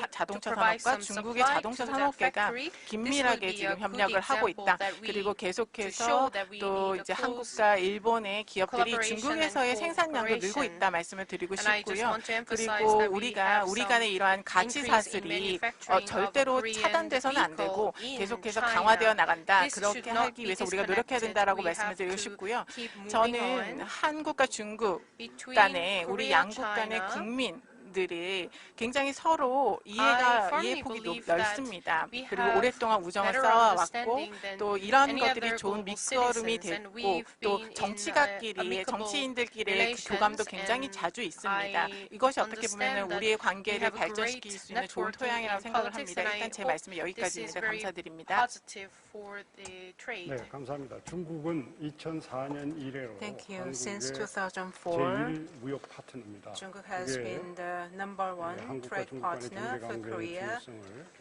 자동차 산업과 중국의 자동차 산업계가 긴밀하게 지금 협력을 하고 있다. 그리고 계속해서 또 이제 한국과 일본의 기업들이 중국에서의 생산량도 늘고 있다 말씀을 드리고 싶고요. 그리고 우리 간의 이러한 가치 사슬이 절대로 차단돼서는 안 되고 계속해서 강화되어 나간다. 그렇게 하기 위해서 우리가 노력해야 된다라고 말씀을 드리고 싶고요. 저는 한국과 중국 간의 우리 양국 간의 국민들이 굉장히 서로 이해폭이 넓습니다. 그리고 오랫동안 우정을 쌓아왔고 또 이런 것들이 좋은 밑거름이 됐고 또 정치인들끼리의 교감도 굉장히 자주 있습니다. 이것이 어떻게 보면 우리의 관계를 발전시킬 수 있는 좋은 토양이라고 생각을 합니다. 일단 제 말씀은 여기까지입니다. 감사드립니다. 네, 감사합니다. 중국은 2004년 이래로 Thank you. 한국의 Since 2004, 제1 무역 파트너입니다. 중국 has 그게 been the number one 한국과 trade 중국 간의 partner for 경제 Korea. 관계의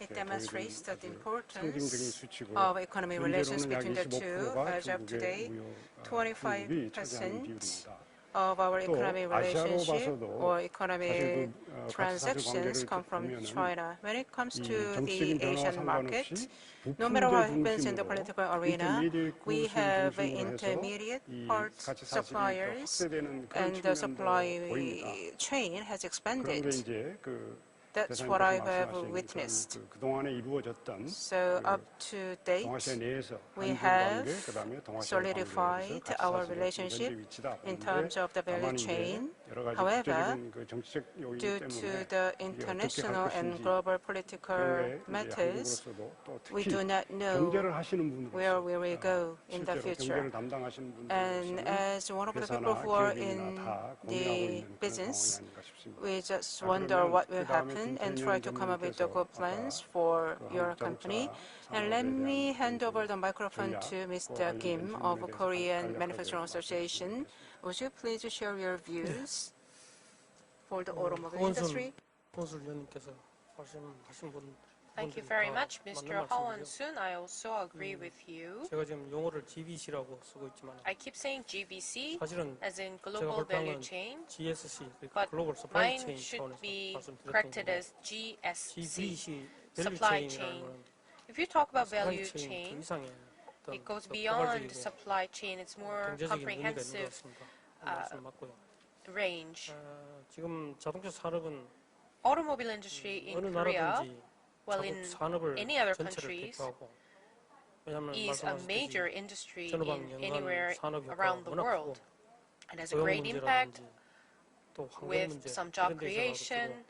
It 중요성을 demonstrates the 상징적인 importance 수치고 of economic relations 현재로는 약 between the two. 25%가 As of 중국의 today, 무역 수입이 차지하는 25% 비율입니다. of our 또 economic 아시아로 relationship 봐서도 or 사실 economic 그 가치 사실 transactions 관계를 come from 보면은 China. When it comes 이 to 정치적인 the 변화와 Asian market, 상관없이 no matter what 부품제 happens in the 중심으로 political arena, 인터미디에이트 we 구sil have 중심으로 해서 intermediate 이 part 가치 사슬이 더 suppliers, 확대되는 그런 and the 측면도 supply 보입니다. chain has 그런 게 expanded. 이제 그 That's what I have 대사님께서 말씀하신 witnessed. 그 동안에 이루어졌던 So 그 up to date, 동아시아 내에서 we 한중 have 관계, 그다음에 동아시아 solidified 관계에서 가치 our 사슬의 relationship 중심의 위치다 in 보는데 terms of the value 다만 이제 chain. 여러 가지 However, 국제적인 그 정치적 요인 due 때문에 to the 이게 어떻게 할 international and 것인지 global 그런 political 게 이제 matters, 한국으로서도 또 we 특히 do not know 경제를 하시는 where 분으로서 we will go in the 실제로 future. 경제를 담당하시는 And 분들로서는 as one of the people 회사나 who are 기업이나 in 다 고민하고 the 있는 그런 business, 상황이 아닌가 싶습니다. we just 자, wonder 그러면 what will 그 다음에 happen and try to come up with the 김태년 good plans 아까 for 그 your 한국 company. 자동차 And let 산업에 me 대한 hand 그 over the microphone 전략, to 그와 Mr. 관련된 Kim 질문에 of 대해서 Korean 간략하게 Manufacturing 말씀을 Association. 드리겠습니다. Would you please share your views for the automobile 허원순 industry? 건설위원님께서 말씀하신 Thank you 부분들이 very 다 much, 맞는 Mr. 말씀이고요. Hwan-soon. I also agree with you. 제가 지금 용어를 GBC라고 쓰고 있지만 I keep saying GBC, 사실은 as in 제가 Global 발표한 Value 건 Chain, GSC, 그러니까 but 글로벌 서플라이 mine 체인 should 차원에서 be 말씀드렸던 corrected 거고 as GSC, GBC supply 밸류 chain. 체인이라는 거는 If you talk about 서플라이 value 체인 그 chain, 이상의 어떤 it goes 더 beyond 포괄적이고 supply chain. It's more 경제적인 의미가 있는 것 comprehensive 같습니다. 말씀 맞고요. range. 지금 자동차 산업은 Automobile industry in 어느 Korea, 나라든지 well, 자국 in 산업을 any other 전체를 countries, 대표하고 왜냐하면 is a major 말씀하셨듯이 industry 전후방 in 연관 anywhere 산업 효과가 around the 워낙 크고 world. It has a 고용 great impact 문제라든지 또 환경 with 문제 some job 이런 데서 creation,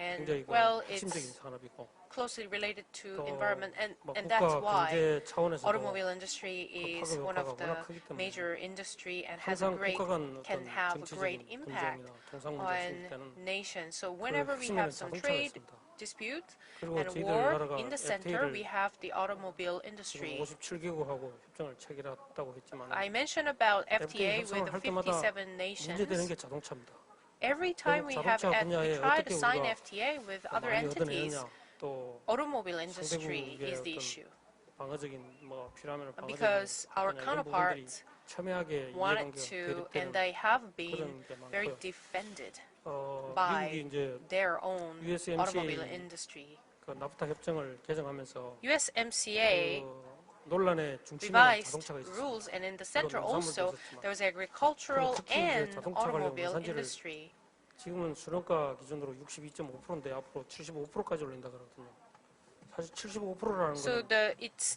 and 굉장히 그 well, 핵심적인 it's 산업이고 closely related to 또 environment, 뭐 and that's 국가 why 경제 차원에서도 automobile industry is 파급 one of 효과가 the 워낙 크기 때문에 major industry and has a 항상 great, 국가 간 can 어떤 have a great 정치적인 impact 분쟁이나 통상 문제가 on 생길 때는 nations. So 그 whenever we 핵심에는 have some 자동차가 trade 있습니다. dispute 그리고 and 저희들 war, 나라가 in the center we FTA를 have the automobile 지금 industry. 57개국하고 협정을 체결했다고 했지만 I mentioned about FTA 협상을 with the 할 때마다 57 문제되는 nations. 게 자동차입니다. Every time we have 자동차 분야에 we try to 어떻게 sign 우리가 FTA with 더 other 많이 entities, 얻어내느냐 또 automobile industry 상대국의 is the 어떤 issue. 방어적인 뭐 필요하면 방어적인 Because our 거냐, 이런 부분들이 counterparts 첨예하게 wanted 이해관계가 to, 대립되는 and they have been 그런 게 very 많고요. defended 미국이 by 이제 their own USMCA automobile industry. 그 나프타 협정을 개정하면서 USMCA 그 논란의 중심에 revised 자동차가 있었습니다. rules, and in the center 물론 also 농산물도 있었지만. there was agricultural 특히 이제 and 자동차 관련 automobile 원산지를 industry. 지금은 수령가 기준으로 62.5%인데 앞으로 75%까지 올린다 그러거든요. 사실 75%라는 So 거는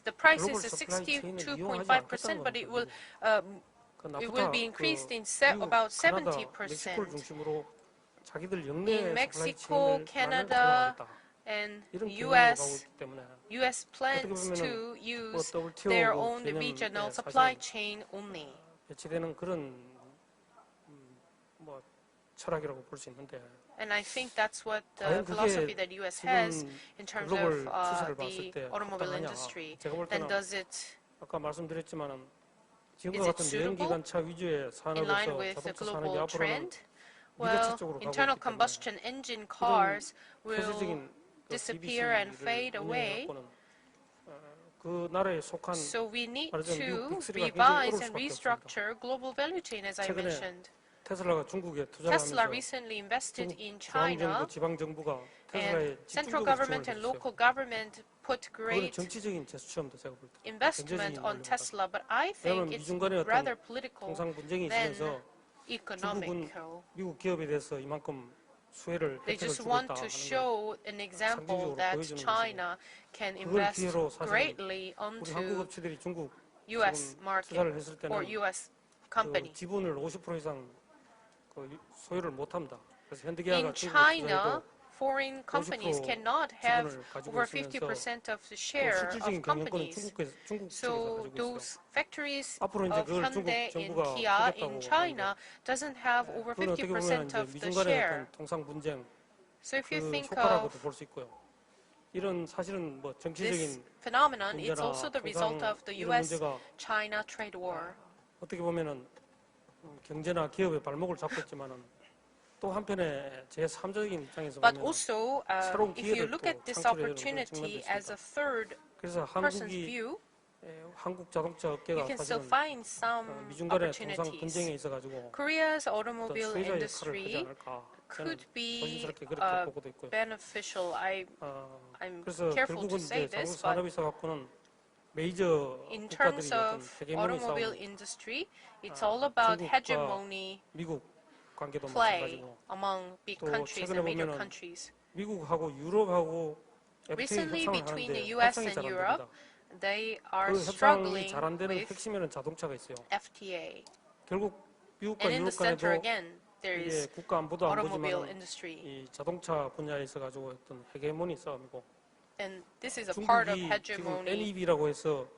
the price 글로벌 is 서플라이 체인을 이용하지 62.5%, but 않겠다는 it will 그 it will be 나프타 increased in 미국, about 카나다, 멕시코를 70%. 중심으로 자기들 In 영내 서플라이 Mexico, 체인을 Canada, 만들어가겠다. and 이런 개념으로 가고 US 있기 때문에 US plans 보면은 to 뭐 use WTO their 그 own 개념에 regional 사실 supply chain only. 배치되는 그런 뭐 철학이라고 볼 수 있는데 And I think that's what the 과연 philosophy 그게 that US has 지금 in terms 글로벌 of 추세를 봤을 the 때 automobile 합당하냐? industry. 제가 볼 Then 때는 does it 아까 말씀드렸지만은 지금과 Is it 같은 suitable 내연기관차 위주의 in line 산업에서 with the 자동차 산업이 global 앞으로는 trend? Well, 미래차적으로 가고 internal 있기 때문에 combustion engine cars will 폐쇄적인 그 disappear and GBC를 fade away. 운영해갖고는 그 나라에 속한 So we need 말하자면 미국 to 빅3가 굉장히 revise 어려울 and 수밖에 restructure global value chain, as I 최근에 mentioned. 테슬라가 중국에 투자를 Tesla 하면서 recently invested 중국 in 중앙정부, China, 지방정부가 and 테슬라에 central 집중적으로 government 지원을 and 해줬어요. local government put 그거는 great 정치적인 제스처입니다. 제가 볼 때. investment 경제적인 on 논리보다. Tesla, but I 왜냐하면 think it's 미중 간의 rather 어떤 political 통상 분쟁이 than 있으면서 중국은 economical. 미국 기업에 대해서 이만큼 수혜를 They 혜택을 just 주고 want 있다 to 하는 걸 show an example 상징적으로 that 보여주는 China can 그걸 invest 기회로 사실은 greatly 우리 한국 onto 업체들이 중국 U.S. 지금 market 투자를 했을 때는 or U.S. 그 company. 지분을 50% 이상 그 소유를 못합니다. 그래서 In 현대기아가 중국에 China, 투자해도 foreign companies 50% cannot have 지분을 가지고 over 있으면서 50% of the 그 share 실질적인 of 경영권은 companies. 중국 측에서 So 가지고 있어요. those factories 앞으로 이제 of 그걸 중국 Hyundai and 정부가 Kia 하겠다고 in China doesn't have over 그건 어떻게 보면 50% 이제 of the 미중 간의 share. 어떤 통상 분쟁 So if you 그 think 효과라고도 of 볼 수 있고요. 이런 사실은 뭐 this 정치적인 phenomenon, it's 문제나 also the result 통상 of the 이런 문제가 U.S.-China trade war. 어떻게 보면은 경제나 기업의 발목을 잡고 있지만은 또 한편에 제3적인 입장에서 But 보면 also, 새로운 if you 기회를 look 또 at this 창출해야 되는 그런 opportunity 측면도 as a 있습니다. third 그래서 person's 한국이 view, 한국 자동차 You 업계가 can still 사실은 find some 미중 간의 통상 opportunities. 분쟁에 있어가지고 Korea's 어떤 automobile 수혜자 역할을 하지 industry 않을까 could 저는 be 조심스럽게 그렇게 보고도 있고요. beneficial. I'm 그래서 careful 결국은 to say 이제 this, 자동차 but 산업에 있어 갖고는 메이저 in 국가들이 terms 어떤 of 헤게모니 automobile 싸움, industry, it's all about 중국과 hegemony 미국 관계도 play 마찬가지고 among big 또 countries 최근에 and major 보면은 countries. 미국하고 유럽하고 FTA Recently, 협상을 between 하는데 the US 협상이 and 잘 안 Europe, 됩니다. they are 그 협상이 struggling 잘 안 되는 with 핵심에는 자동차가 있어요. FTA. 결국 미국과 And in the 유럽 간에도 center again, there 이게 is 국가 안보도 안 automobile 보지만 industry. 이 자동차 분야에 있어 가지고 어떤 헤게모니 싸움이고 And this is a part of 중국이 지금 hegemony. NEV라고 해서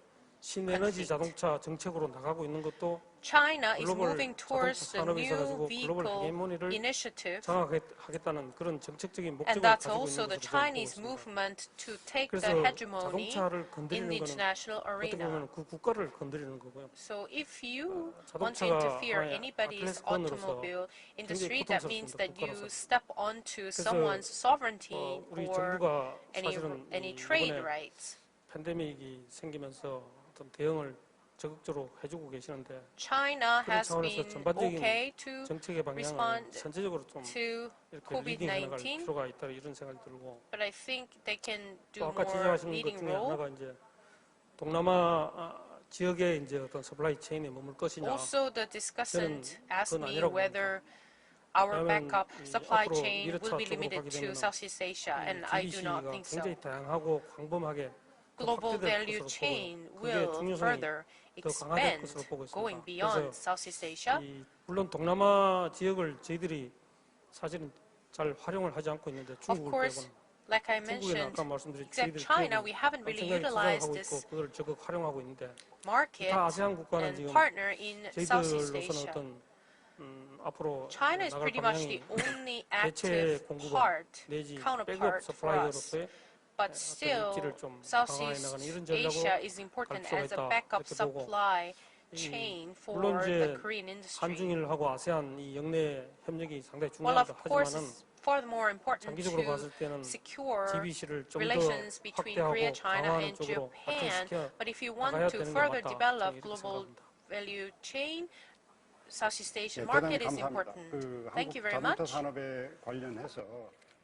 신에너지 conflict. 자동차 정책으로 나가고 있는 것도 China is 글로벌 moving 자동차 towards the 산업에 있어 new 가지고 글로벌 vehicle 헤게모니를 initiative, 장악하겠다는 그런 정책적인 and 목적을 that's 가지고 also 있는 the 것으로 저는 보고 Chinese 있습니다. movement to take the 그래서 hegemony 자동차를 in 건드리는 the 거는 international 어떻게 arena. 보면 그 국가를 건드리는 거고요. So if you want to 자동차가 interfere 하나의 anybody's 아킬레스건으로서 automobile industry, 굉장히 that means 고통스럽습니다. that you 국가로서. step onto 그래서 someone's sovereignty 우리 or 정부가 any 사실은 trade 이번에 rights. 팬데믹이 생기면서 어떤 대응을 적극적으로 해주고 계시는데 China 그런 has 차원에서 been 전반적인 okay to 정책의 방향을 respond 선제적으로 좀 to 이렇게 리딩해 나갈 COVID-19, 필요가 있다 이런 생각이 들고 but I think they can do 또 아까 more 지적하신 것 leading 중에 role. 하나가 이제 동남아 지역의 이제 어떤 서플라이 체인에 머물 것이냐. Also, the discussant 저는 asked 그건 me 아니라고 whether our 왜냐하면 backup 이 supply 앞으로 chain 미래차 will be 쪽으로 limited 가게 to 되면은 Southeast Asia, and I do not GDC가 think so. 굉장히 다양하고 광범하게 더 Global 확대될 value 것으로 chain 보고요. 그게 will 중요성이 further 더 강화될 expand 것으로 보고 going 있습니다. beyond 그래서 Southeast Asia. 물론 동남아 지역을 저희들이 사실은 잘 활용을 하지 않고 있는데 Of 중국을 course, 빼고는 like I 중국에는 mentioned, 아까 말씀드린 except 저희들이 China, we haven't really 엄청나게 투자를 utilized 하고 있고 this 그걸 적극 활용하고 있는데 market 다 아세안 국가는 and 지금 partner in Southeast 저희들로서는 Asia. 어떤 앞으로 China is 나갈 pretty much 방향이 the only 대체 active 공급원 part, 내지 백업 counterpart for us. 서플라이어로서의 But 어떤 still, 입지를 좀 강화해 Southeast 나가는 이런 Asia 전략으로 is important 갈 필요가 as a 있다 backup 이렇게 보고 supply chain for 물론 the 이제 Korean industry. 한중일하고 아세안 이 영내 협력이 상당히 Well, of 중요하다 course, 하지만은 it's furthermore important 장기적으로 to 봤을 때는 secure GBC를 좀 더 relations between 확대하고 Korea, China, 강화하는 and 쪽으로 Japan. 발전시켜 But if you 나가야 want to 되는 게 further 맞다. develop 저는 이렇게 global 생각합니다. value chain, Southeast Asian 네, market 대단히 is 감사합니다. important. 그 Thank you 한국 very 자동차 much. 산업에 관련해서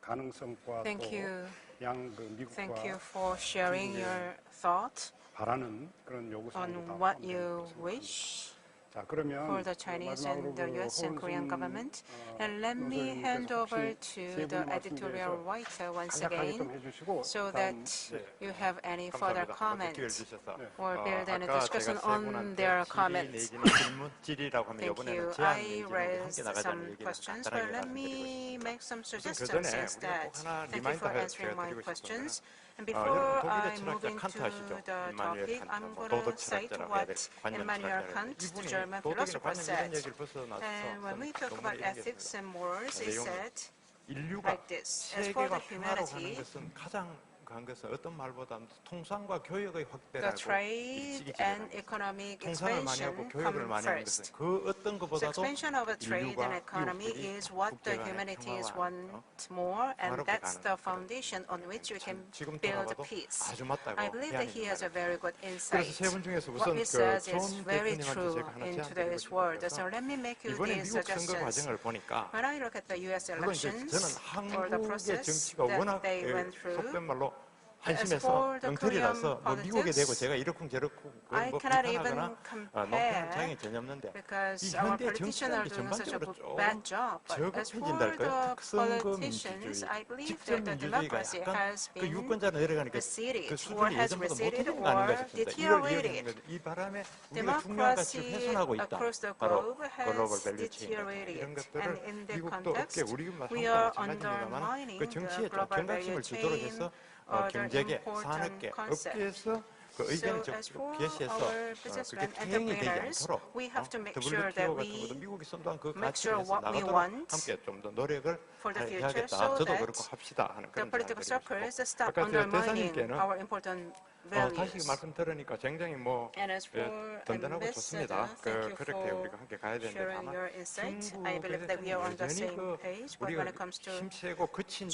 가능성과 Thank you. 또양 그 미국과 Thank you for sharing your thoughts 바라는 그런 요구사항도 on 다 what 포함되어 you 있는 것으로 wish 자, 그러면 for the Chinese and the US and Korean government. And let me hand over to the editorial writer once 간략하게 좀 again 해주시고 so 다음 that you have any further 감사합니다. comment 기회를 주셔서. or build any 아까 discussion 제가 세 on 분한테 their 질의 comments. 내지는 질문질이라고 하면 Thank 이번에는 you. 제안 I 내지는 함께 raised 나가자는 some 얘기를 questions, but 간단하게 let 말씀드리고 me 있습니다. make some 우선 그 suggestions 전에 instead. 우리가 꼭 하나 Thank you for 리마인드 answering my 드리고 싶은 questions. 거는 And 여러분 before 독일의 I 철학자 move into 칸트 아시죠? the 임마누엘 topic, 칸트, I'm 뭐 going 도덕 to cite 철학자라고 해야 될 what 관념 Immanuel 철학자라고 Kant, the 이분이 German 도덕이나 philosopher, 관념 이런 said. 얘기를 벗어나서 And when we talk 논문을 about 이런 게 ethics 있습니다. and morals, he 내용은 said 인류가 like this. As for 세계가 the 평화로 가는 humanity, 것은 가장 한 것은 어떤 말보다 통상과 교역의 the 확대라고 trade 일찍이 and 지적합니다. economic 통상을 많이 하고 expansion 교역을 come 많이 하는 것은 first. 그 어떤 The 것보다도 expansion of a trade 인류가 and economy 이웃끼리 is what the 국제 간의 humanities 평화와 want more, and 평화롭게 that's 가는 the 그런 foundation on which we can 지금 build 돌아봐도 peace. 아주 맞다고 I believe that he has a very good 그래서 insight. 세 분 중에서 What 우선 he 그 says is 존 very 대표님한테 true 제가 하나 in 제안 드리고 today's 싶은 world. 것은 So let me make you 이번에 these 미국 선거 suggestions. 과정을 보니까 When I look at the U.S. 물론 이제 elections 저는 or the 한국의 process 정치가 워낙 that they went through, 속된 말로 as 한심해서 for the 엉터리라서 Korean 뭐 미국에 대고 politics, 제가 이렇쿵저렇쿵 I 뭐 cannot 비판하거나 even 논평할 장이 compare 전혀 없는데 이 because our 현대 politicians are 정치라는 게 doing such a 전반적으로 bad 조금 job. But as for 저급해진달까요? the 특성그 politicians, 민주주의, I believe 직접 that the 민주주의가 democracy 약간 has 그 been 유권자로 내려가니까 그 receded or 수준이 has 예전보다 receded 못해지는 거 아닌가 or 싶습니다. 이걸 deteriorated. 이야기하는 거죠. 이 바람에 우리가 중요한 가치를 Democracy 훼손하고 있다. across the 바로 globe 글로벌 has 밸류 체인 이런 deteriorated. 것들을 And in the 미국도 업계 context, 우리 we are 마찬가지입니다만 undermining 그 정치에 the 좀 global 경각심을 value 주도록 chain 해서 or the 경제계, important 산업계, concept. 업계에서 그 의견을 So as for 비해서 our 그게 businessmen, 퇴행이 되지 entrepreneurs, 않도록 we have to make sure that WTO 같은 we 것도 미국이 선도한 그 make 가치를 sure 해서 what we 나가도록 want 함께 좀 더 노력을 for the future 해야겠다. so 저도 that 그렇고 합시다 하는 the 그런 political 제안을 드리고 circles 싶고 stop 아까 저 undermining 대사님께는 our important 다시 말씀 들으니까 굉장히 And as for 든든하고 좋습니다. Ambassador, thank you 그렇게 for 우리가 함께 가야 되는데 sharing 다만 your insight. I believe that we are on the 여전히 same page, but 우리가 when it comes to 힘세고 그치는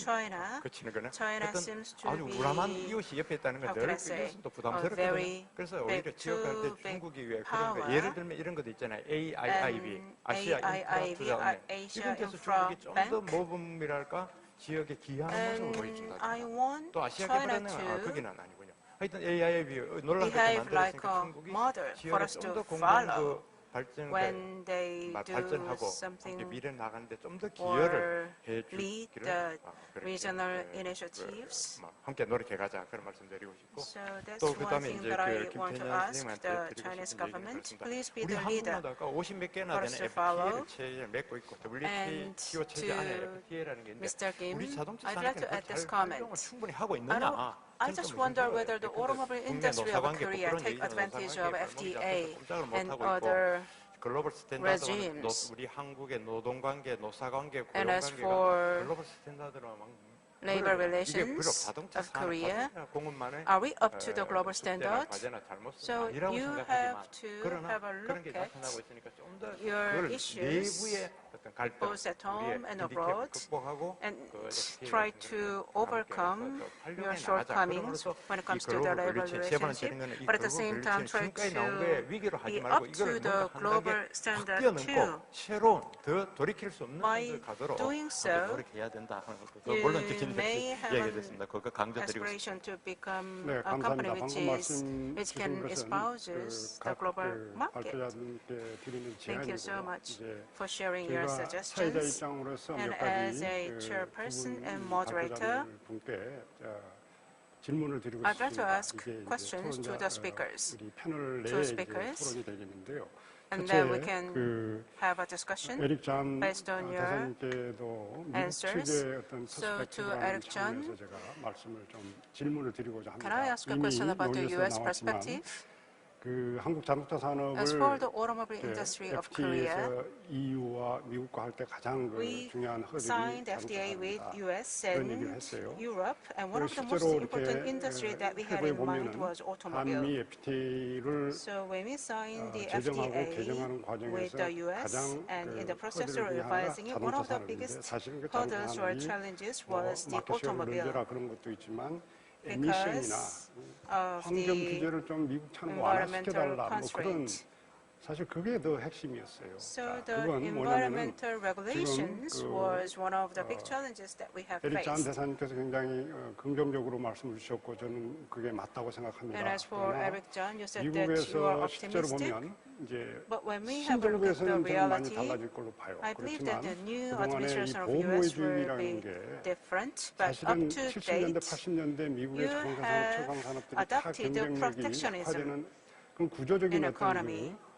거는 China 어떤 seems to 아주 be, 우람한 이웃이 옆에 있다는 건 how can 늘 I say, 이것은 또 a 부담스럽거든요. very 그래서 오히려 big, 지역할 때 too big 중국이 왜 그런 power. 거 예를 들면 이런 것도 있잖아요. AIIB, 아시아 인프라 AIIB, 투자은행 Asia 이런 데서 Infra 중국이 좀 더 Bank. 모범이랄까 지역에 기여하는 모습을 보여준다. I want 또 아시아 China 개발은행은 to 거기는 아니군요. 하여튼 AIIB 논란을 behave 만들었으니까 like a 중국이 model for 지역에 us 좀 to 더 follow 공동 발전 when they do 발전하고 something 미래 나가는데 좀 더 기여를 or 해주기를 lead the regional initiatives. 함께 노력해가자 그런 말씀드리고 싶고 So that's 또 one 그다음에 thing 이제 that I 그 want to 김태년 ask 선생님한테 the 드리고 Chinese 싶은 얘기는 government. 그렇습니다. Please be 우리 the leader 한국도 아까 50몇 개나 for 되는 us to follow. FTA를 체제를 맺고 있고 And WTO 체제 안에 to FTA라는 게 있는데 Mr. Kim, 우리 자동차 I'd like to add 산업이 this 잘 comment. 활용을 충분히 하고 있느냐? I just wonder whether the automobile industry of Korea take advantage of FTA and other 글로벌 스탠다드는 regimes. 우리 한국의 노동관계, 노사관계, And as 고용관계가 for 글로벌 스탠다드로 막 labor 이게 relations 비록 자동차 of 산업 Korea, 공급만의 are we up to the global 숙제나 standard? 과제나 잘못은 So 아니라고 you 생각하지만 have to 그러나 have a 그런 게 look at 나타나고 있으니까 좀 더 your 그걸 issues, 내부의 어떤 갈등, both at home 우리의 and 핸디캡을 abroad, 극복하고 and 그 FTA try 같은 to 거를 overcome 함께 해서 좀 your 활용해 나가자. shortcomings 그러므로써 when it comes 이 to the 글로벌 labor 밸류체인 세 번째 relationship, 는 이 but at the 글로벌 same time 밸류체인 try 지금까지 나온 거에 위기로 하지 be 말고 up 이거를 to the 뭔가 한 단계 global 확 standard 뛰어넘고 too. 새로운 더 돌이킬 수 없는 By 곳을 가도록 doing 함께 so, 노력해야 된다 하는 것. you 물론 지금 may have 이야기가 an 됐습니다. 그거 강조드리고 싶습니다. aspiration to become 네, a company 감사합니다. which 방금 말씀 which 주신 can 것은 espouses the global market. 발표자님께 드리는 Thank you so 제안이고요. much 이제 for sharing your 제가 사회자 suggestions. 입장으로서 And 몇 가지 as a chairperson and 두 moderator, 발표자님 분께 질문을 드리고 I'd like to 싶습니다. ask 이게 이제 questions to 토론자, the speakers. 우리 패널 to 내에 이제 speakers. 토론이 되겠는데요. And 첫째, then we can 그 have a discussion 에릭 잔 based on your 대사님께도 미국 answers. 측의 어떤 So to 퍼스펙티브라는 Eric Chan, 차원에서 제가 말씀을 좀 질문을 드리고자 합니다. can I ask a 이미 question about the 논의에서 U.S. 나왔지만 perspective? 그 한국 자동차 산업을 As for the automobile industry of Korea, FTA에서 EU와 미국과 할 때 가장 그 we 중요한 허들이 signed 자동차 FTA with 산업이다. US 그런 얘기를 and 했어요. Europe, and one of the most 실제로 important 이렇게 industry that we had 해부에 in mind 보면은 was automobile. 한미 FTA를 So when we signed the 제정하고 FTA 개정하는 with 과정에서 the US 가장 and in 그 the process of 허들을 중에 하나가 revising it, one 자동차 of the 산업인데 biggest 사실은 그 자동차 hurdles or 산업이 challenges 뭐 was the 마켓 쉐어를 automobile. 늘려라 그런 것도 있지만 에미션이나 Because of 환경 the 규제를 좀 미국처럼 environmental 완화시켜달라 뭐 그런 constraint. 사실 그게 더 핵심이었어요. So 자, the 그건 뭐냐면은 environmental regulations 지금 그 was one of the big challenges that we have 에릭 잔 faced. 대사님께서 굉장히 긍정적으로 말씀을 주셨고 저는 그게 맞다고 생각합니다. And as for 그러나 Eric John, you said that you are 미국에서 실제로 optimistic. 보면 이제 But when we have a look at the 신정부에서는 좀 많이 reality, 달라질 걸로 봐요. I believe 그렇지만 that the new 그동안의 이 administration of 보호의 US will 주의라는 be 게 different. But up 사실은 to 70년대, date, 80년대 미국의 you 자동차 산업, have 초강 산업들이 다 adopted the 경쟁력이 protectionism 약화되는 그런 구조적인 in 어떤 economy. 그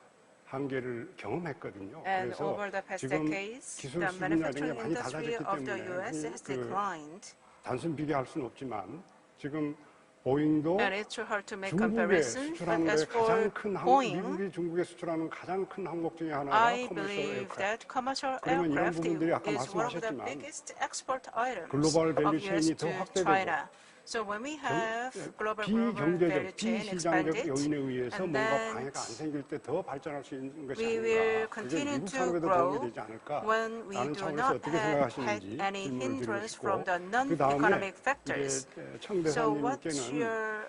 한계를 경험했거든요. And 그래서 over the past 지금 decades, 기술 the 수준이나 이런 게 manufacturing 많이 industry 달라졌기 of the 때문에 US has 그 declined. 단순 비교할 수는 없지만 지금 보잉도 And it's too hard to make 중국에 comparison. But 수출하는 as 데 가장 for 큰 항, Boeing, 미국이 중국에 수출하는 가장 큰 항목 중에 하나가 I 커머셜 believe 에어크래프트. that commercial 그러면 이런 aircraft 부분들이 아까 is one of the 말씀하셨지만 biggest export items 글로벌 of 밸류 US 체인이 더 to 확대되고 China. So when we have global value 비경제적, chain 비시장적 expanded, 요인에 의해서 and 뭔가 then 방해가 안 생길 때 더 발전할 수 있는 것이 we will 아닌가. 그게 continue 미국 to 산업에도 grow 도움이 되지 않을까. when we 라는 do 차원에서 not 어떻게 have had 생각하시는지 any 질문을 드리고 hindrance 싶고 from the 그 다음에 non-economic factors. 이제 청 So what's 대사님께는 your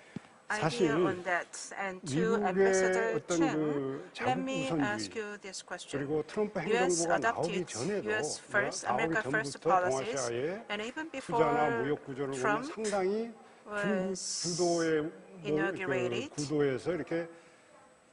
사실 idea on that? And to 미국의 Ambassador 어떤 Chen, 그 let 자국 me ask 우선주의 you this question. 그리고 트럼프 US 행정부가 나오기 adopted 전에도 US first, 나오기 America first 전부터 policies, 동아시아의 and even 투자나 before 무역 구조를 보면 Trump 상당히 중국 was 주도의 inaugurated. 그 구도에서 이렇게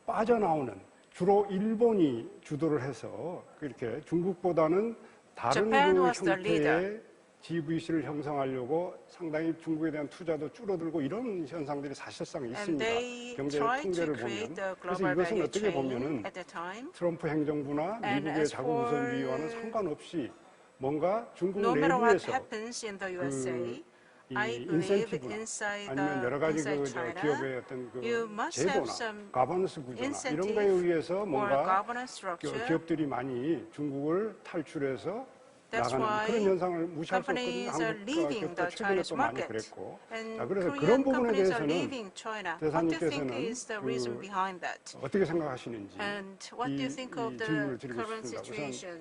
빠져나오는 주로 일본이 주도를 해서 이렇게 중국보다는 다른 Japan 그 was the leader. 형태의 GVC를 형성하려고 상당히 중국에 대한 투자도 줄어들고 이런 현상들이 사실상 And 있습니다. they 경제 tried to 통계를 create 보면. the 그래서 global 이것은 value 어떻게 chain 보면은 at the time. 트럼프 행정부나 And 미국의 as 자국 for 우선주의와는 상관없이 뭔가 중국 No matter what 내부에서 happens in the USA, 이 I believe 인센티브나 inside 아니면 여러 가지 그 China, 기업의 어떤 you 그 must have 제도나 some 가버넌스 구조나 이런 incentive 거에 의해서 or 뭔가 governance structure 기업들이 많이 중국을 탈출해서 That's 나가는 why 그런 현상을 무시할 수 없거든요. companies are 한국 leaving the 최근에 Chinese 또 많이 market. 그랬고. And 자, 그래서 Korean 그런 부분에 companies are 대해서는 leaving China. What do you think 대사님께서는 is the reason behind that? 어떻게 생각하시는지 And what do you think of the 질문을 드리고 current 싶습니다. situation?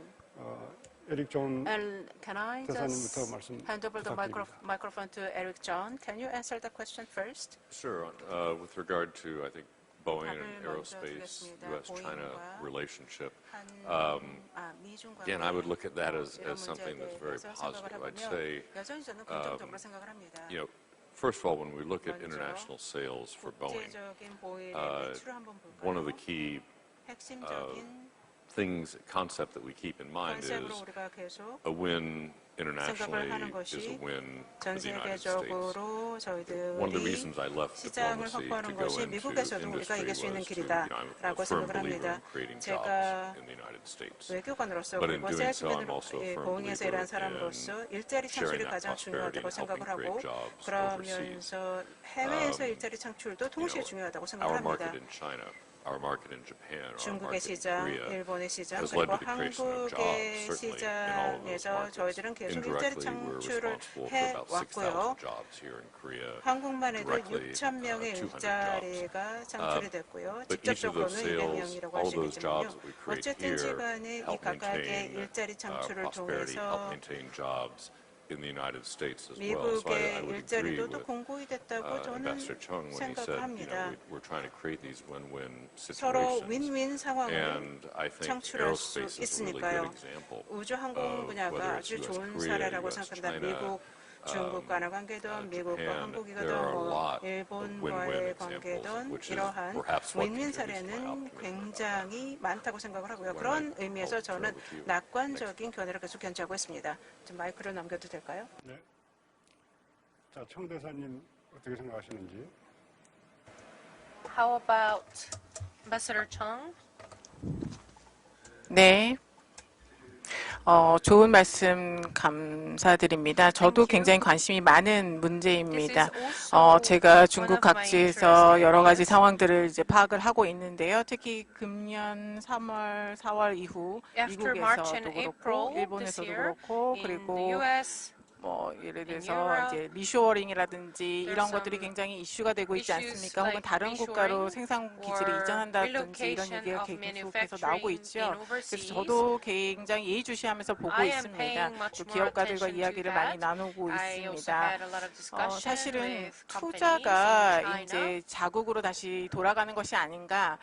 에릭 존 And can I 대사님부터 just 말씀 hand over the 부탁드립니다. microphone to Eric John? Can you answer the question first? Sure. With regard to, I think, Boeing and 답을 먼저 aerospace, 드리겠습니다. U.S.-China 보잉과 relationship. 미중 Again, I would look at that as 이런 something 문제에 that's very 대해서 positive. 생각을 I'd 해보면 say, 여전히 저는 긍정적으로 생각을 합니다. first of all, when we look at 먼저 international sales for Boeing, 국제적인 보일의 매출을 한번 one of the 볼까요? key 핵심적인 concept that we keep in mind 컨셉으로 is 우리가 계속 a win internationally 생각을 하는 is a 것이 win 전 for the United States. 세계적으로 One of the 저희들이 reasons I left 시장을 diplomacy to 확보하는 go 것이 into 미국에서도 우리가 industry 이길 수 있는 was to, 길이다라고 I'm a firm 생각을 believer 합니다. in creating 제가 jobs in the United States. 외교관으로서 But in 그리고 doing so, I'm also a 세일즈맨으로 firm 보잉에서 believer 일한 사람으로서 in 일자리 창출이 sharing that 가장 prosperity 중요하다고 and 생각을 helping 하고 create jobs overseas. 그러면서 해외에서 일자리 창출도 동시에 중요하다고 생각을 Our 합니다. market in China, our market in Japan, our 중국의 market in 시장, Korea 일본의 시장, has led 그리고 to the creation of jobs, 한국의 certainly in all of those 시장에서 markets. 저희들은 계속 일자리 Indirectly, we're 창출을 responsible for about 6,000 해왔고요. jobs here in Korea. 한국만 해도 Directly, 6,000명의 200 jobs. 일자리가 창출이 됐고요. But each of those 직접적으로는 sales, 200명이라고 all of those 하시겠지만요. jobs that we create 어쨌든지 here 간에 이 help 각각의 maintain 일자리 창출을 prosperity, help 통해서 maintain jobs in the United States as well. So I 미국의 would agree 일자리도 또 with 공고히 됐다고 저는 Ambassador Chung when he said, 생각합니다. we're trying to create these win-win 서로 situations. 윈윈 상황을 And I think 창출할 수 aerospace is a really good 있으니까요. example 우주 항공 분야가 whether it's 아주 US 좋은 Korea, 사례라고 US 생각합니다. China, 미국, 중국 간의 관계든 미국과 Japan, 한국이든 there are a 뭐 lot of 일본과의 win-win 관계든 examples, which is 이러한 perhaps what 윈윈 contributes to my 사례는 optimism. 굉장히 많다고 생각을 하고요. When 그런 I 의미에서 hope to 저는 with you. 낙관적인 견해를 계속 견지하고 있습니다. 좀 마이크를 넘겨도 될까요? 네. 자, 청 대사님 어떻게 생각하시는지. How about Ambassador Chung? 네. 좋은 말씀 감사드립니다. 저도 굉장히 관심이 많은 문제입니다. 제가 중국 각지에서 여러 가지 상황들을 이제 파악을 하고 있는데요. 특히 금년 3월, 4월 이후 미국에서도 그렇고 일본에서도 그렇고 그리고 뭐 예를 들어서 이제 리쇼어링이라든지 이런 것들이 굉장히 이슈가 되고 있지 않습니까? 혹은 다른 국가로 생산 기지를 이전한다든지 이런 얘기가 계속해서 나오고 있죠. 그래서 저도 굉장히 예의주시하면서 보고 있습니다. 또 기업가들과 이야기를 많이 나누고 있습니다. 사실은 투자가 이제 자국으로 다시 돌아가는 것이 아닌가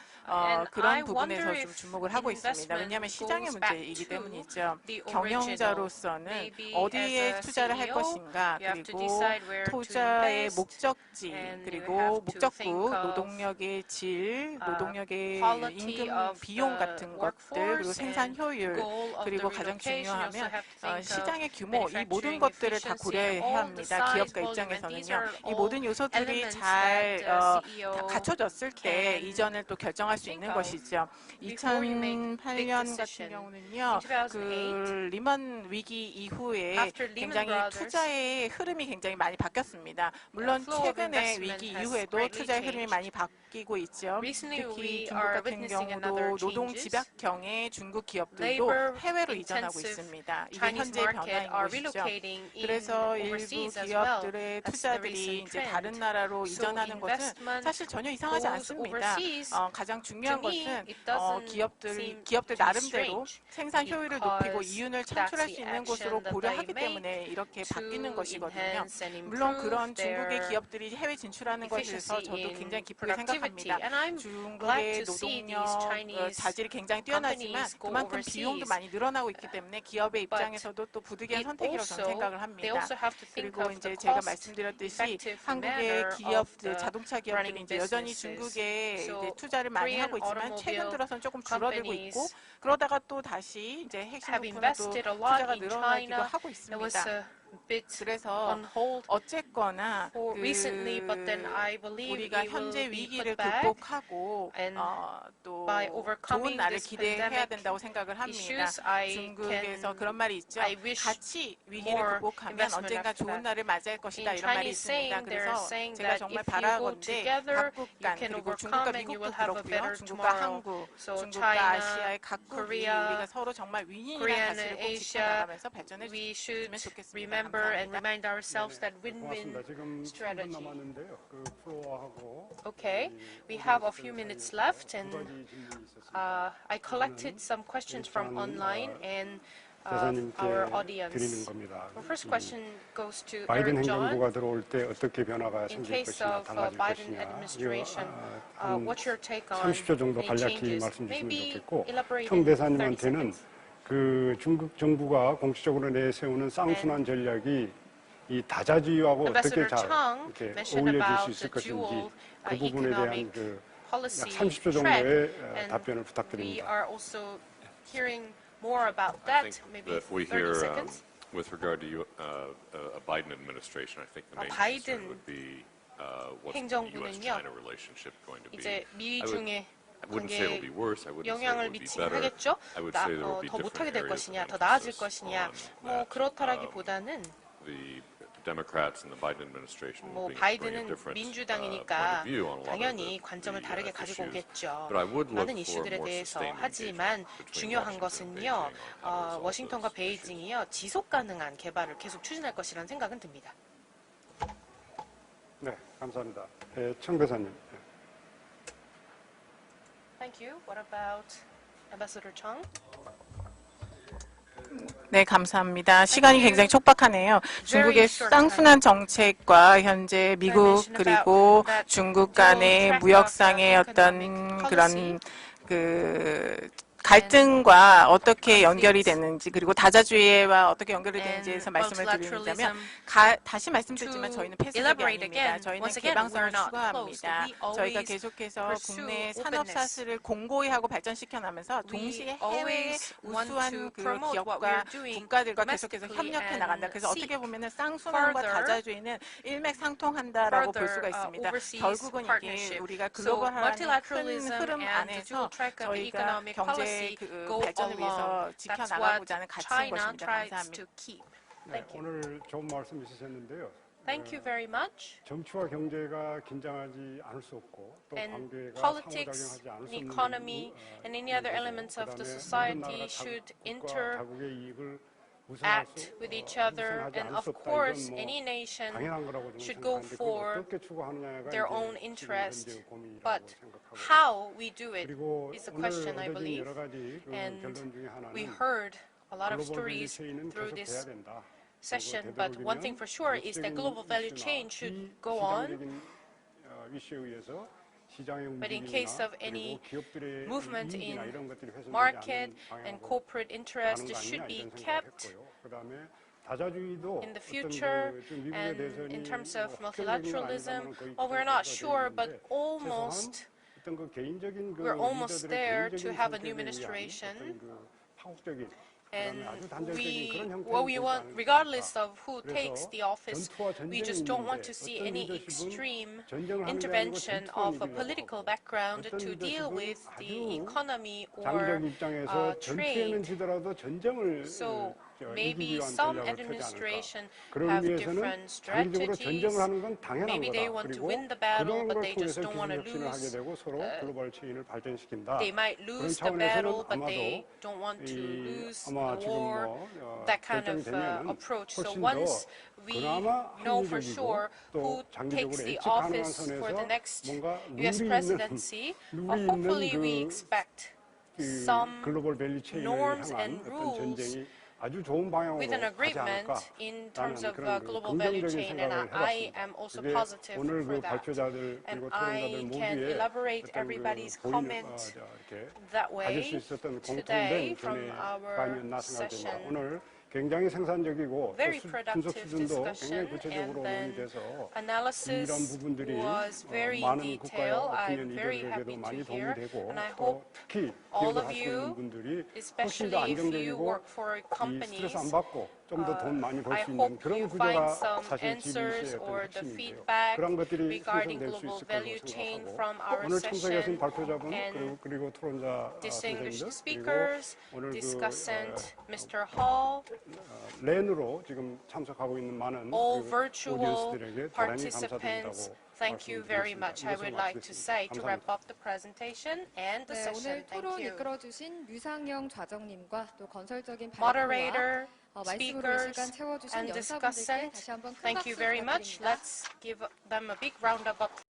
그런 부분에서 좀 주목을 하고 있습니다. 왜냐하면 시장의 문제이기 때문이죠. 경영자로서는 어디에 투자를 할 것인가 그리고 투자의 목적지 그리고 목적국 노동력의 질, 노동력의 임금 비용 같은 것들 그리고 생산 효율 그리고 가장 중요하면 시장의 규모 이 모든 것들을 다 고려해야 합니다. 기업가 입장에서는요. 이 모든 요소들이 잘 갖춰졌을 때 이전을 또 결정할 수 있는 것이죠. 2008년 같은 경우는요. 그 리먼 위기 이후에 굉장히 투자의 흐름이 굉장히 많이 바뀌었습니다. 물론 최근에 위기 이후에도 투자의 흐름이 많이 바뀌고 있죠. 특히 중국 같은 경우도 노동 집약형의 중국 기업들도 해외로 이전하고 있습니다. 이게 현재의 변화인 것이죠. 그래서 일부 기업들의 투자들이 이제 다른 나라로 이전하는 것은 사실 전혀 이상하지 않습니다. 가장 중요한 것은 기업들 나름대로 생산 효율을 높이고 이윤을 창출할 수 있는 곳으로 고려하기 때문에 이렇게 바뀌는 것이거든요. 물론 그런 중국의 기업들이 해외 진출하는 것에서 저도 굉장히 기쁘게 생각합니다. 중국의 노동력 자질이 굉장히 뛰어나지만 그만큼 비용도 많이 늘어나고 있기 때문에 기업의 입장에서도 또 부득이한 선택이라고 저는 생각을 합니다. 그리고 이제 제가 말씀드렸듯이 한국의 기업들, 자동차 기업들이 이제 여전히 중국에 이제 투자를 많이 하고 있지만 최근 들어서는 조금 줄어들고 있고 그러다가 또 다시 이제 핵심 부품은 또 투자가 늘어나기도 하고 있습니다. bit 그래서 on hold 어쨌거나 for recently, but then I believe 우리가 we will 현재 be 위기를 put back 극복하고 and 또 by 좋은 overcoming 날을 this 기대해야 pandemic 된다고 생각을 합니다. issues. I 중국에서 can 그런 말이 있죠. I wish 같이 위기를 more 극복하면 investment 언젠가 after 좋은 that. 날을 맞이할 것이다 In 이런 말이 Chinese 있습니다. saying, they're 그래서 saying 제가 that 정말 if you go 바라건대 together, 각국 you 간 can 그리고 중국과 overcome and you will 미국도 have a 그렇고요. better 중국과 tomorrow. 한국, So 중국과 China, 아시아의 각국이 Korea, 우리가 서로 정말 윈윈이라는 Korea and 가치를 꼭 Asia, 지켜나가면서 발전해 we should 주시면 좋겠습니다. remember and 감사합니다. remind ourselves that win-win 고맙습니다. 지금 3분 strategy. 남았는데요. 그 플로어하고 Okay, we have a few minutes left, and I collected some questions from online and our 대사님께 audience. 드리는 겁니다. The first question goes to 바이든 Eric John. 행정부가 들어올 때 어떻게 변화가 In 생길 case 것이냐, of 달라질 Biden 것이냐, administration, 한 what's your take on 30초 정도 any 간략히 changes? 말씀 주시면 Maybe 좋겠고, elaborate 청 in 30 대사님한테는 seconds. 그 중국 정부가 공식적으로 내세우는 쌍순환 전략이 이 다자주의하고 어떻게 Ambassador 잘 Chung 이렇게 mentioned 어울려질 수 about 있을 the 것인지 dual 그 부분에 대한 economic 그 약 policy 30초 track, 정도의 and 답변을 we 부탁드립니다. are also hearing more about I that. think Maybe that we 30 hear, seconds. with regard to a Biden administration, I think the main Biden concern would be what's the 행정부는요, U.S.-China relationship going to be. 이제 미 I would- 중에 I wouldn't say it'll 관계에 be worse. I wouldn't say it 영향을 would be 미치긴 better. 하겠죠. I would say there would be 더 못하게 different 될 areas of 것이냐, 더 나아질 emphasis 것이냐, on 뭐 that. 그렇다라기보다는 The Democrats and the Biden administration 뭐 will bring a 바이든은 different point 민주당이니까 of view on a lot of 당연히 the 관점을 다르게 가지고 issues. 오겠죠. But I would look 많은 for 이슈들에 more 대해서 sustained 하지만 engagement between 중요한 Washington and 것은요, Beijing on how to resolve 워싱턴과 those issues. 베이징이요 지속 가능한 개발을 계속 추진할 것이라는 생각은 듭니다. 네, 감사합니다. 청 대사님. Thank you. What about Ambassador Chung? 네, 감사합니다. 시간이 굉장히 촉박하네요. 중국의 쌍순환 정책과 현재 미국 그리고 중국 간의 무역상의 어떤 그런 그 갈등과 어떻게 연결이 되는지 그리고 다자주의와 어떻게 연결이 되는지에서 말씀을 드리자면 다시 말씀드리지만 저희는 패스국이 아닙니다. 저희는 개방성을 추구합니다. 저희가 계속해서 국내 산업 사슬을 공고히 하고 발전시켜나면서 동시에 해외의 우수한 그 기업과 국가들과 계속해서 협력해 나간다. 그래서 어떻게 보면은 쌍순환과 다자주의는 일맥상통한다라고 볼 수가 있습니다. 결국은 이게 우리가 글로벌한 큰 흐름 안에서 저희가 경제 그 발전을 위해서 지켜나가고자 하는 가치인 것입니다. 감사합니다. 네, 오늘 좋은 말씀 있으셨는데요. Thank you very much. 정치와 경제가 긴장하지 않을 수 없고 또 And 관계가 politics, 상호작용하지 않을 수 the 없는 economy, and any other elements of the society should interact with each other. And of course, any nation should go for their own interest. But how we do it is a question, I believe. And we heard a lot of stories through this session, but one thing for sure is that global value chain should go on. But in case of any movement in market and corporate interest, it should be kept in the future. And in terms of multilateralism, well, we're not sure, but we're almost there to have a new administration. And what we want, regardless of who takes the office, we just don't want to see any extreme intervention of a political background to deal with the economy or trade. So maybe some administration have different strategies. Maybe they want to win the battle, but they just don't want to lose. They might lose the battle, but they don't want to lose the war. That kind of approach. So once we know for sure who takes the office for the next U.S. presidency, hopefully we expect some norms and rules with an agreement in terms of global value chain, and I am also positive for that. And I can elaborate everybody's comment that way today from our session. 굉장히 생산적이고 very 분석 productive 수준도 굉장히 discussion, 구체적으로 and 논의 then 돼서 이런 analysis 부분들이 was very 많은 detailed. 국가와 I'm 오피니언 very 리더들에게도 happy 많이 to 도움이 hear, 되고 and I 또 hope 특히 all 기업을 of 하시고 있는 you, 분들이 훨씬 더 especially if you 안정적이고 work for 이 스트레스 안 companies, 받고 좀 더 돈 많이 벌 I 수 있는 hope 그런 you 구조가 find some 사실 answers GBC의 or 어떤 the 핵심인데요. feedback 그런 것들이 regarding 형성될 수 global 있을 value 거라고 chain 생각하고 from our 오늘 참석하신 session, 발표자분 and 그리고 토론자 distinguished 선생님들 그리고 speakers, 오늘 discussant Mr. Hall, 랜으로 지금 참석하고 있는 많은 all 그 virtual 오디언스들에게 대단히 participants, 감사드린다고 thank you very much. I 말씀드리겠습니다. would like to say to wrap 감사합니다. up the presentation and the 네, session. 오늘 Thank 토론 you. 이끌어주신 유상영 좌정님과 또 건설적인 Moderator, 발표와 말씀으로 이 speakers, 시간 채워주신 and 연사분들께 discussant, 다시 한번 큰 thank 박수 you very much. 부탁드립니다. Let's give them a big round of applause.